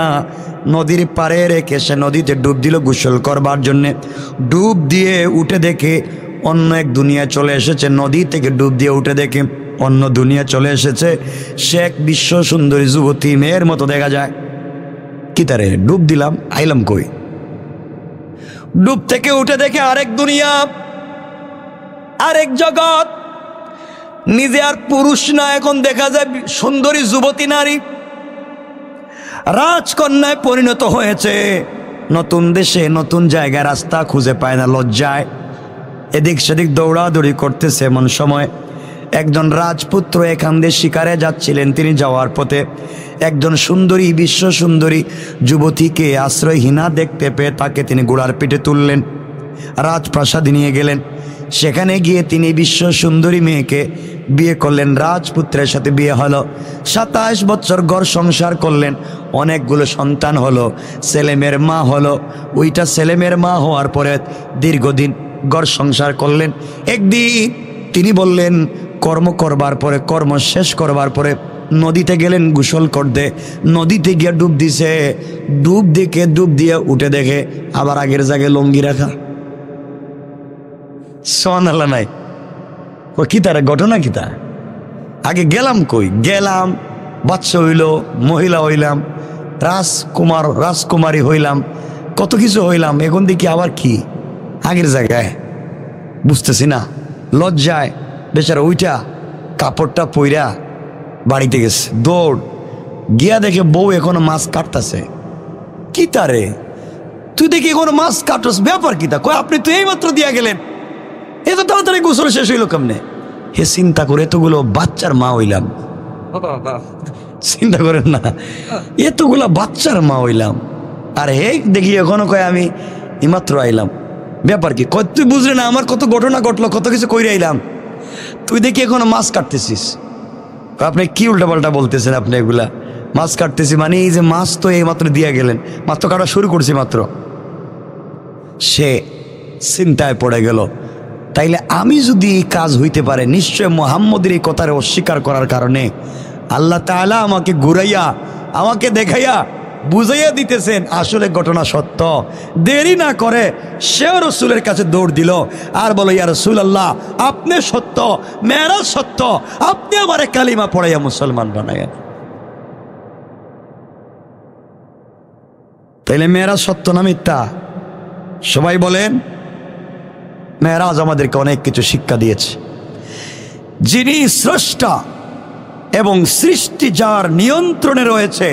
নদীর পাড়ে রেখে সে নদীতে ডুব দিল গোসল করবার জন্যে। ডুব দিয়ে উঠে দেখে অন্য এক দুনিয়া চলে এসেছে। নদী থেকে ডুব দিয়ে উঠে দেখে অন্য দুনিয়া চলে এসেছে। সে এক বিশ্ব সুন্দরী যুবতী, মেয়ের মতো দেখা যায়। কি তারে ডুব দিলাম, আইলাম কই? ডুব থেকে উঠে দেখে আরেক দুনিয়া, আরেক জগৎ। নিজে আর পুরুষ না, এখন দেখা যায় সুন্দরী যুবতী নারী রাজকন্যায় পরিণত হয়েছে। নতুন দেশে নতুন জায়গায় রাস্তা খুঁজে পায় না, লজ্জায় এদিক সেদিক দৌড়াদৌড়ি করতেছে। এমন সময় একজন রাজপুত্র এখান দিয়ে শিকারে যাচ্ছিলেন। তিনি যাওয়ার পথে একজন সুন্দরী, বিশ্ব সুন্দরী যুবতীকে আশ্রয়হীনা দেখতে পেয়ে তাকে তিনি ঘোড়ার পিঠে তুললেন, রাজপ্রাসাদে নিয়ে গেলেন। সেখানে গিয়ে তিনি বিশ্ব সুন্দরী মেয়েকে বিয়ে করলেন। রাজপুত্রের সাথে বিয়ে হলো। 27 বছর ঘর সংসার করলেন, অনেকগুলো সন্তান হলো, ছেলেমেয়ের মা হলো। ওইটা ছেলেমেয়ের মা হওয়ার পরে দীর্ঘদিন ঘর সংসার করলেন। একদিন তিনি বললেন, কর্ম করবার পরে, কর্ম শেষ করবার পরে নদীতে গেলেন গোসল করতে। নদীতে গিয়ে ডুব দিছে। ডুব দিয়ে উঠে দেখে আবার আগের জায়গায় লঙ্গি রাখা। সুবহানাল্লাহ নাই। ও কি তার ঘটনা? কি তা আগে গেলাম কই? গেলাম, বাচ্চা হইল, মহিলা হইলাম, রাজকুমারী হইলাম, কত কিছু হইলাম। এখন দেখি আবার কি আগের জায়গায়, বুঝতেছি না। লজ্জায় বেচারা ওইটা কাপড়টা পইরা বাড়িতে গেছে। দৌড় গিয়া দেখে বউ এখনো মাছ কাটতেছে। কি তারে তুই দেখি এখনো মাছ কাটস, ব্যাপার কি তা? কয় আপনি তো এই মাত্র দিয়া গেলেন, এত তাড়াতাড়ি গোসল শেষ হইল কেমনে? হে চিন্তা করে এতগুলো বাচ্চার মা হইলাম। চিন্তা করেন না, এতগুলা বাচ্চার মা হইলাম, আর হে দেখি এখনো কয় আমি এইমাত্র আইলাম। ব্যাপার কি? কয় তুই বুঝলি না আমার কত ঘটনা ঘটলো, কত কিছু কইরে আইলাম, তুই দেখি এখনো মাছ কাটতেছিস। আপনি কি উল্টাপাল্টা বলতেছেন? আপনি এগুলা মাছ কাটতেছি মানে এই যে মাছ তো এই মাত্র দিয়া গেলেন, মাত্র কাটা শুরু করছি মাত্র। সে চিন্তায় পড়ে গেল, তাইলে আমি যদি এই কাজ হইতে পারে, নিশ্চয় মুহাম্মদের এই কথার অস্বীকার করার কারণে আল্লাহ তাআলা আমাকে ঘুরাইয়া আমাকে দেখাইয়া বুঝাইয়া দিতেছেন আসলে ঘটনা সত্য। দেরি না করে সেও রসুলের কাছে দৌড় দিল আর বলো, ইয়া রাসূলুল্লাহ, আপনি সত্য, মেরাজ সত্য, আপনি আমারে কালিমা পড়াইয়া মুসলমান বানাইয়া। তাইলে মেরাজ সত্য না মিথ্যা? সবাই বলেন। মেরাজ আমাদেরকে অনেক কিছু শিক্ষা দিয়েছে। যিনি স্রষ্টা এবং সৃষ্টি যার নিয়ন্ত্রণে রয়েছে,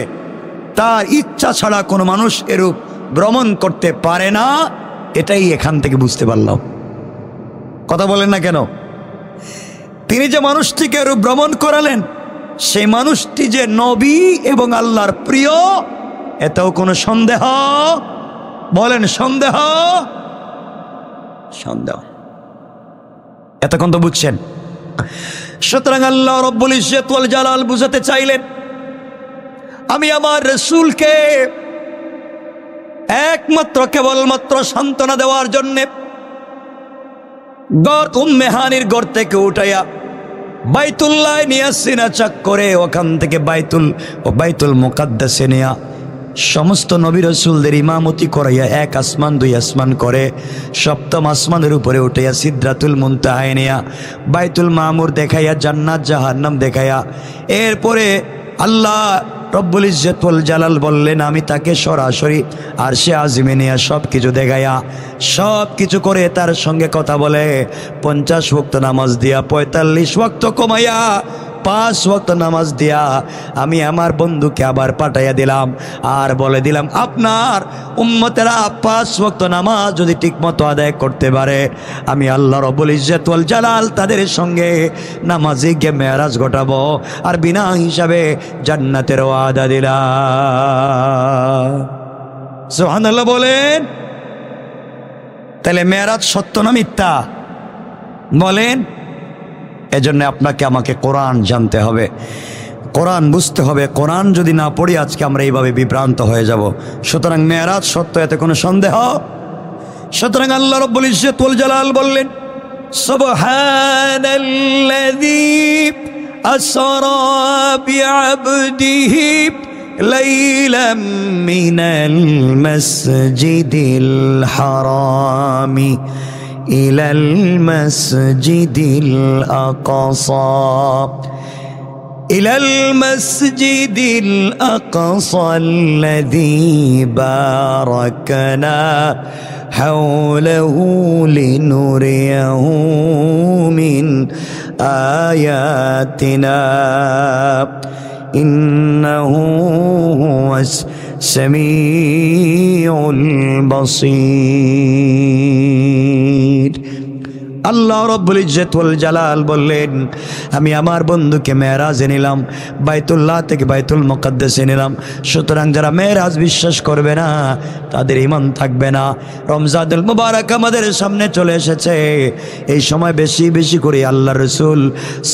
তার ইচ্ছা ছাড়া কোনো মানুষ এরূপ ভ্রমণ করতে পারে না, এটাই এখান থেকে বুঝতে পারলাম। কথা বলেন না কেন? তিনি যে মানুষটিকে এরূপ ভ্রমণ করালেন, সেই মানুষটি যে নবী এবং আল্লাহর প্রিয়, এতেও কোনো সন্দেহ? বলেন সন্দেহ? সন্দেহ। এতক্ষণ তো বুঝছেন। সুতরাং আল্লাহ রব্বুল ইজ্জত ওয়াল জালাল বুঝাতে চাইলেন, আমি আমার রাসূলকে একমাত্র কেবলমাত্র সান্ত্বনা দেওয়ার জন্যে উম্মে হানির ঘর থেকে উঠাইয়া বাইতুল্লাহ নিয়ে সিনা চাক করে ওখান থেকে বাইতুল মুকাদ্দাসে নিয়া সমস্ত নবী রাসূলদের ইমামতি করাইয়া এক আসমান দুই আসমান করে সপ্তম আসমানের উপরে উঠাইয়া সিদরাতুল মুনতাহায় নিয়া বাইতুল মামুর দেখাইয়া জান্নাত জাহান্নাম দেখাইয়া এরপরে আল্লাহ রব্বুল ইজ্জত ওয়াল জালাল বললেন, আমি তাকে সরাসরি আরশে আজিমে নিয়ে সব কিছু দেখাইয়া সব কিছু করে তার সঙ্গে কথা বলে 50 ওয়াক্ত নামাজ দিয়া 45 ওয়াক্ত কমাইয়া 5 ওয়াক্ত নামাজ দিয়া আমি আমার বন্ধুকে আবার পাঠাইয়া দিলাম আর বলে দিলাম, আপনার উম্মতেরা 5 ওয়াক্ত নামাজ যদি ঠিকমতো আদায় করতে পারে, আমি আল্লাহ রব্বুল ইজ্জত ওয়াল জালাল তাদের সঙ্গে নামাজে গিয়ে মেরাজ ঘটাবো আর বিনা হিসাবে জান্নাতের ওয়াদা দিলাম। সুবহানাল্লাহ বলেন। তাহলে মেরাজ সত্য না মিথ্যা? বলেন। এজন্য আপনাকে আমাকে কোরআন জানতে হবে, কোরআন বুঝতে হবে। কোরআন যদি না পড়ি আজকে আমরা এইভাবে বিভ্রান্ত হয়ে যাব। সুতরাং মেরাজ সত্য, এতে কোনো সন্দেহ? সুতরাং আল্লাহ রাব্বুল ইজ্জত ওয়াল জালাল বললেন, সুবহানাল্লাযী আসরা বিআবদিহি লাইলাম মিনাল মাসজিদিল হারামি إلى المسجد الأقصى الذي باركنا حوله لنريه من آياتنا إنه هو السميع البصير। আল্লাহ রাব্বুল ইজ্জত ওয়াল জালাল বললেন, আমি আমার বন্ধুকে মেরাজে নিলাম, বাইতুল্লাহ থেকে বাইতুল মুকাদ্দাসে নিলাম। সুতরাং যারা মেরাজ বিশ্বাস করবে না তাদের ঈমান থাকবে না। রমজানুল মুবারক আমাদের সামনে চলে এসেছে। এই সময় বেশি বেশি করে আল্লাহর রাসূল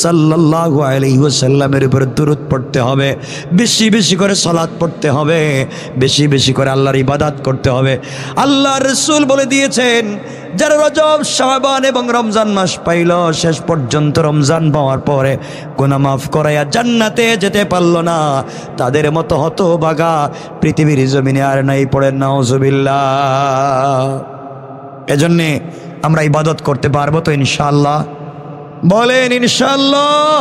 সাল্লাল্লাহু আলাইহি ওয়াসাল্লামের উপর দুরূদ পড়তে হবে, বেশি বেশি করে সালাত পড়তে হবে, বেশি বেশি করে আল্লাহর ইবাদত করতে হবে। আল্লাহর রাসূল বলে দিয়েছেন, যারা রজব শাবান এবং রমজান মাস পাইল, শেষ পর্যন্ত রমজান পাওয়ার পরে গুনাহ মাফ করাইয়া জান্নাতে যেতে পারল না, তাদের মতো হতভাগা পৃথিবীর জমিনে আর নাই। পড়েন নাউজুবিল্লাহ। এজন্যে আমরা ইবাদত করতে পারবো তো ইনশাআল্লাহ? বলেন ইনশাআল্লাহ।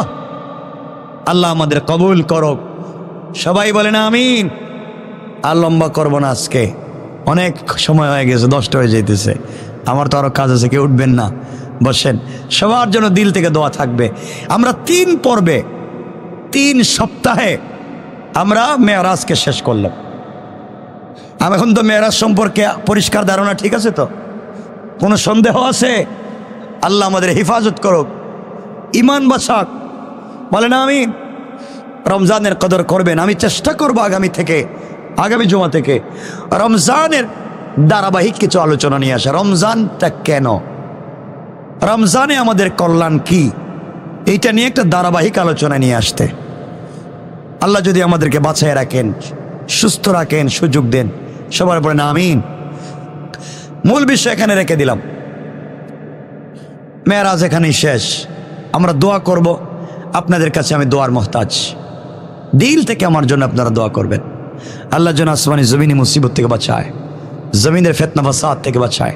আল্লাহ আমাদের কবুল করুক। সবাই বলেন আমিন। আর লম্বা করবো না, আজকে অনেক সময় হয়ে গেছে, 10টা হয়ে যেতেছে। আমার তো আরও কাজ আছে, কেউ উঠবেন না, বসেন। সবার জন্য দিল থেকে দোয়া থাকবে। আমরা 3 পর্বে 3 সপ্তাহে আমরা মেরাজকে শেষ করলাম। এখন তো মেরাজ সম্পর্কে পরিষ্কার ধারণা ঠিক আছে তো? কোনো সন্দেহ আছে? আল্লাহ আমাদের হেফাজত করুক, ইমান বাঁচাক। বলেন আমিন। রমজানের কদর করবেন। আমি চেষ্টা করবো আগামী জুমা থেকে রমজানের ধারাবাহিক কিছু আলোচনা নিয়ে আসা। রমজানটা কেন, রমজানে আমাদের কল্যাণ কি, এইটা নিয়ে একটা ধারাবাহিক আলোচনা নিয়ে আসতে। আল্লাহ যদি আমাদেরকে বাঁচায় রাখেন, সুস্থ রাখেন, সুযোগ দেন, সবার পরে না আমিন। মূল বিষয় এখানে রেখে দিলাম। মেরাজ এখানেই শেষ। আমরা দোয়া করব। আপনাদের কাছে আমি দোয়ার মোহতাজ। দিল থেকে আমার জন্য আপনারা দোয়া করবেন। আল্লাহ যেন আসমানি জমিনি মুসিবত থেকে বাঁচায়, জমিনের ফিতনা ফাসাদ থেকে বাঁচায়।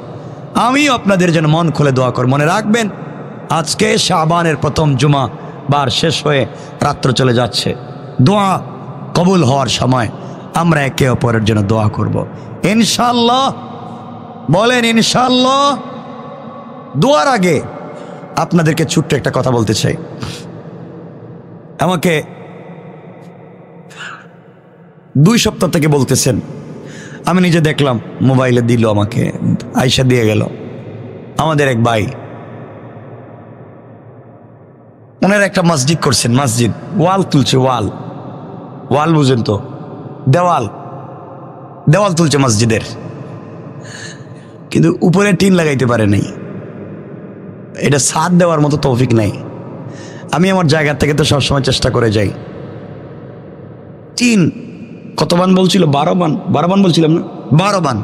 আমিও আপনাদের জন্য মন খুলে দোয়া কর। মনে রাখবেন, আজকে শাবানের প্রথম জুমা বার শেষ হয়ে রাত্র চলে যাচ্ছে। দোয়া কবুল হওয়ার সময় আমরা একে অপরের জন্য দোয়া করব ইনশাআল্লাহ। বলেন ইনশাআল্লাহ। দোয়ার আগে আপনাদেরকে ছোট্ট একটা কথা বলতে চাই। আমাকে 2 সপ্তাহ থেকে বলতেছেন, আমি নিজে দেখলাম, মোবাইলে দিল, আমাকে আয়শা দিয়ে গেল। আমাদের এক ভাই, ওনারা একটা মসজিদ করছেন, মসজিদ ওয়াল তুলছে, ওয়াল ওয়াল বুঝেন তো, দেওয়াল দেওয়াল তুলছে মসজিদের, কিন্তু উপরে টিন লাগাইতে পারে নাই। এটা ছাদ দেওয়ার মতো তৌফিক নাই। আমি আমার জায়গা থেকে তো সবসময় চেষ্টা করে যাই। টিন কত বান বলছিল? 12 বান, 12 বান বলছিলাম না? 12 বান,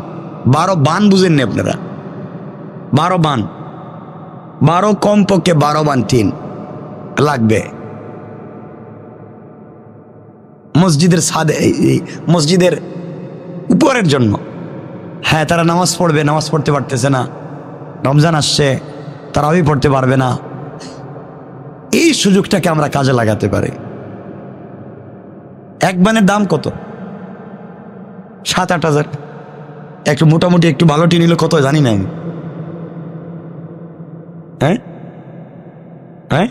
12 বান বুঝেননি আপনারা? 12 বান, 12 কমপক্ষে 12 বান টিন লাগবে মসজিদের ছাদে, মসজিদের উপরের জন্য। হ্যাঁ, তারা নামাজ পড়বে, নামাজ পড়তে পারতেছে না, রমজান আসছে, তারাবি পড়তে পারবে না। এই সুযোগটাকে আমরা কাজে লাগাতে পারি। এক বানের দাম কত? 7-8 হাজার। একটু মোটামুটি একটু ভালো টিন নিলে কত জানি না আমি। হ্যাঁ হ্যাঁ,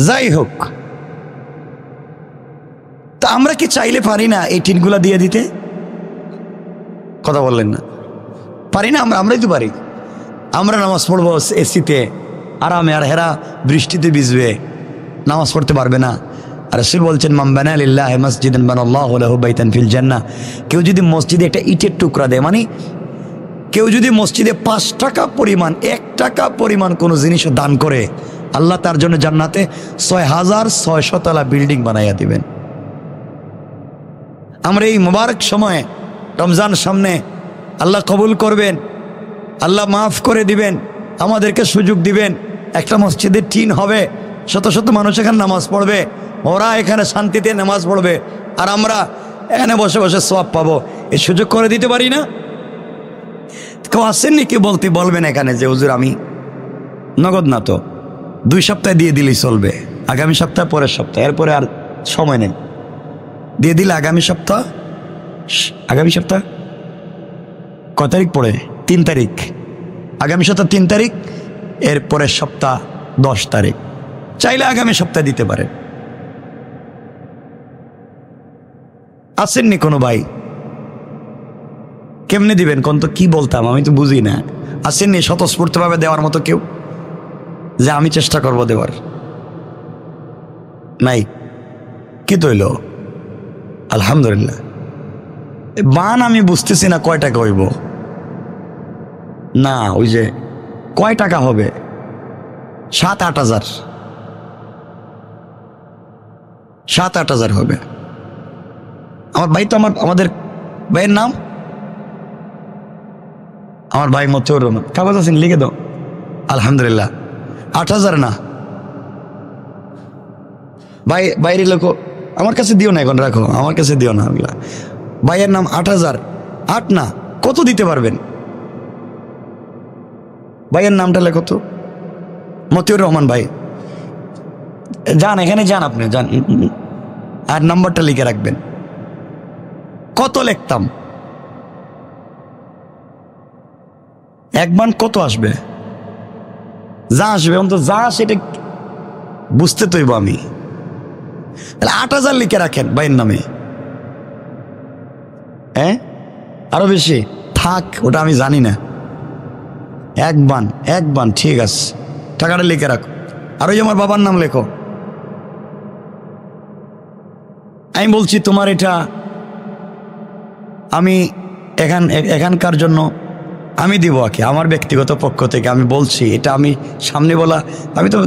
যাই হোক, তা আমরা কি চাইলে পারি না এই টিনগুলা দিয়ে দিতে? কথা বললেন না? পারি না? আমরাই তো পারি। আমরা নামাজ পড়বো এসিতে আরামে, আর হেরা বৃষ্টিতে ভিজবে, নামাজ পড়তে পারবে না। আর রাসূল বলছেন, মান বানা লিল্লাহি মাসজিদান বানাল্লাহু লাহু বাইতান ফিল জান্নাহ। কেউ যদি মসজিদে একটা ইটের টুকরা দেয়, মানে কেউ যদি মসজিদে 5 টাকা পরিমাণ, 1 টাকা পরিমাণ কোনো জিনিস দান করে, আল্লাহ তার জন্য জান্নাতে 6600 তলা বিল্ডিং বানাইয়া দিবেন। আমরা এই মুবারক সময়ে, রমজান সামনে, আল্লাহ কবুল করবেন, আল্লাহ মাফ করে দিবেন, আমাদেরকে সুযোগ দিবেন। একটা মসজিদের টিন হবে, শত শত মানুষ এখানে নামাজ পড়বে, ওরা এখানে শান্তিতে নামাজ পড়বে, আর আমরা এখানে বসে বসে সওয়াব পাবো। এই সুযোগ করে দিতে পারি না? কেউ আসেননি? কি বলবেন এখানে যে হুজুর আমি নগদ না, তো 2 সপ্তাহে দিয়ে দিলেই চলবে, আগামী সপ্তাহ, পরের সপ্তাহ, এরপরে আর সময় নেই, দিয়ে দিলে আগামী সপ্তাহ। আগামী সপ্তাহ কত তারিখ পড়ে? 3 তারিখ। আগামী সপ্তাহ 3 তারিখ, এর পরের সপ্তাহ 10 তারিখ। চাইলে আগামী সপ্তাহে দিতে পারে। আসেননি কোনো ভাই? কেমনে দিবেন কোন? তো কি বলতাম আমি তো বুঝি না। আসেননি স্বতঃস্ফূর্তভাবে দেওয়ার মতো কেউ, যে আমি চেষ্টা করব দেওয়ার? নাই। কি তৈল? আলহামদুলিল্লাহ। বান আমি বুঝতেছি না কয় টাকা হইব। না, ওই যে কয় টাকা হবে? 7-8 হাজার, 7-8 হাজার হবে। আমার ভাই তো, আমাদের ভাইয়ের নাম, আমার ভাই মতিউর রহমান। কাগজ আছেন? লিখে দাও। আলহামদুলিল্লাহ। 8 হাজার না ভাই, বাইরে লোক আমার কাছে দিও না, এখন রাখো, আমার কাছে দিও না। ভাইয়ের নাম 8 হাজার। 8 না, কত দিতে পারবেন? ভাইয়ের নামটা লেখো তো, মতিউর রহমান ভাই। যান, এখানে যান, আপনি যান, আর নাম্বারটা লিখে রাখবেন। কত লিখতাম? 1 বান কত আসবে? যা আসবে, অন্তত যা সেটা বুঝতে তৈব আমি। তাহলে 8 হাজার লিখে রাখেন ভাইয়ের নামে। হ্যাঁ, আরো বেশি থাক, ওটা আমি জানি না। 1 বান, ঠিক আছে, টাকাটা লিখে রাখো। আর ওই আমার বাবার নাম লেখো। আমি বলছি তোমার এটা আমি এখানকার জন্য আমি দিব, আমার ব্যক্তিগত পক্ষ থেকে আমি বলছি, এটা আমি সামনে বলা, আমি তো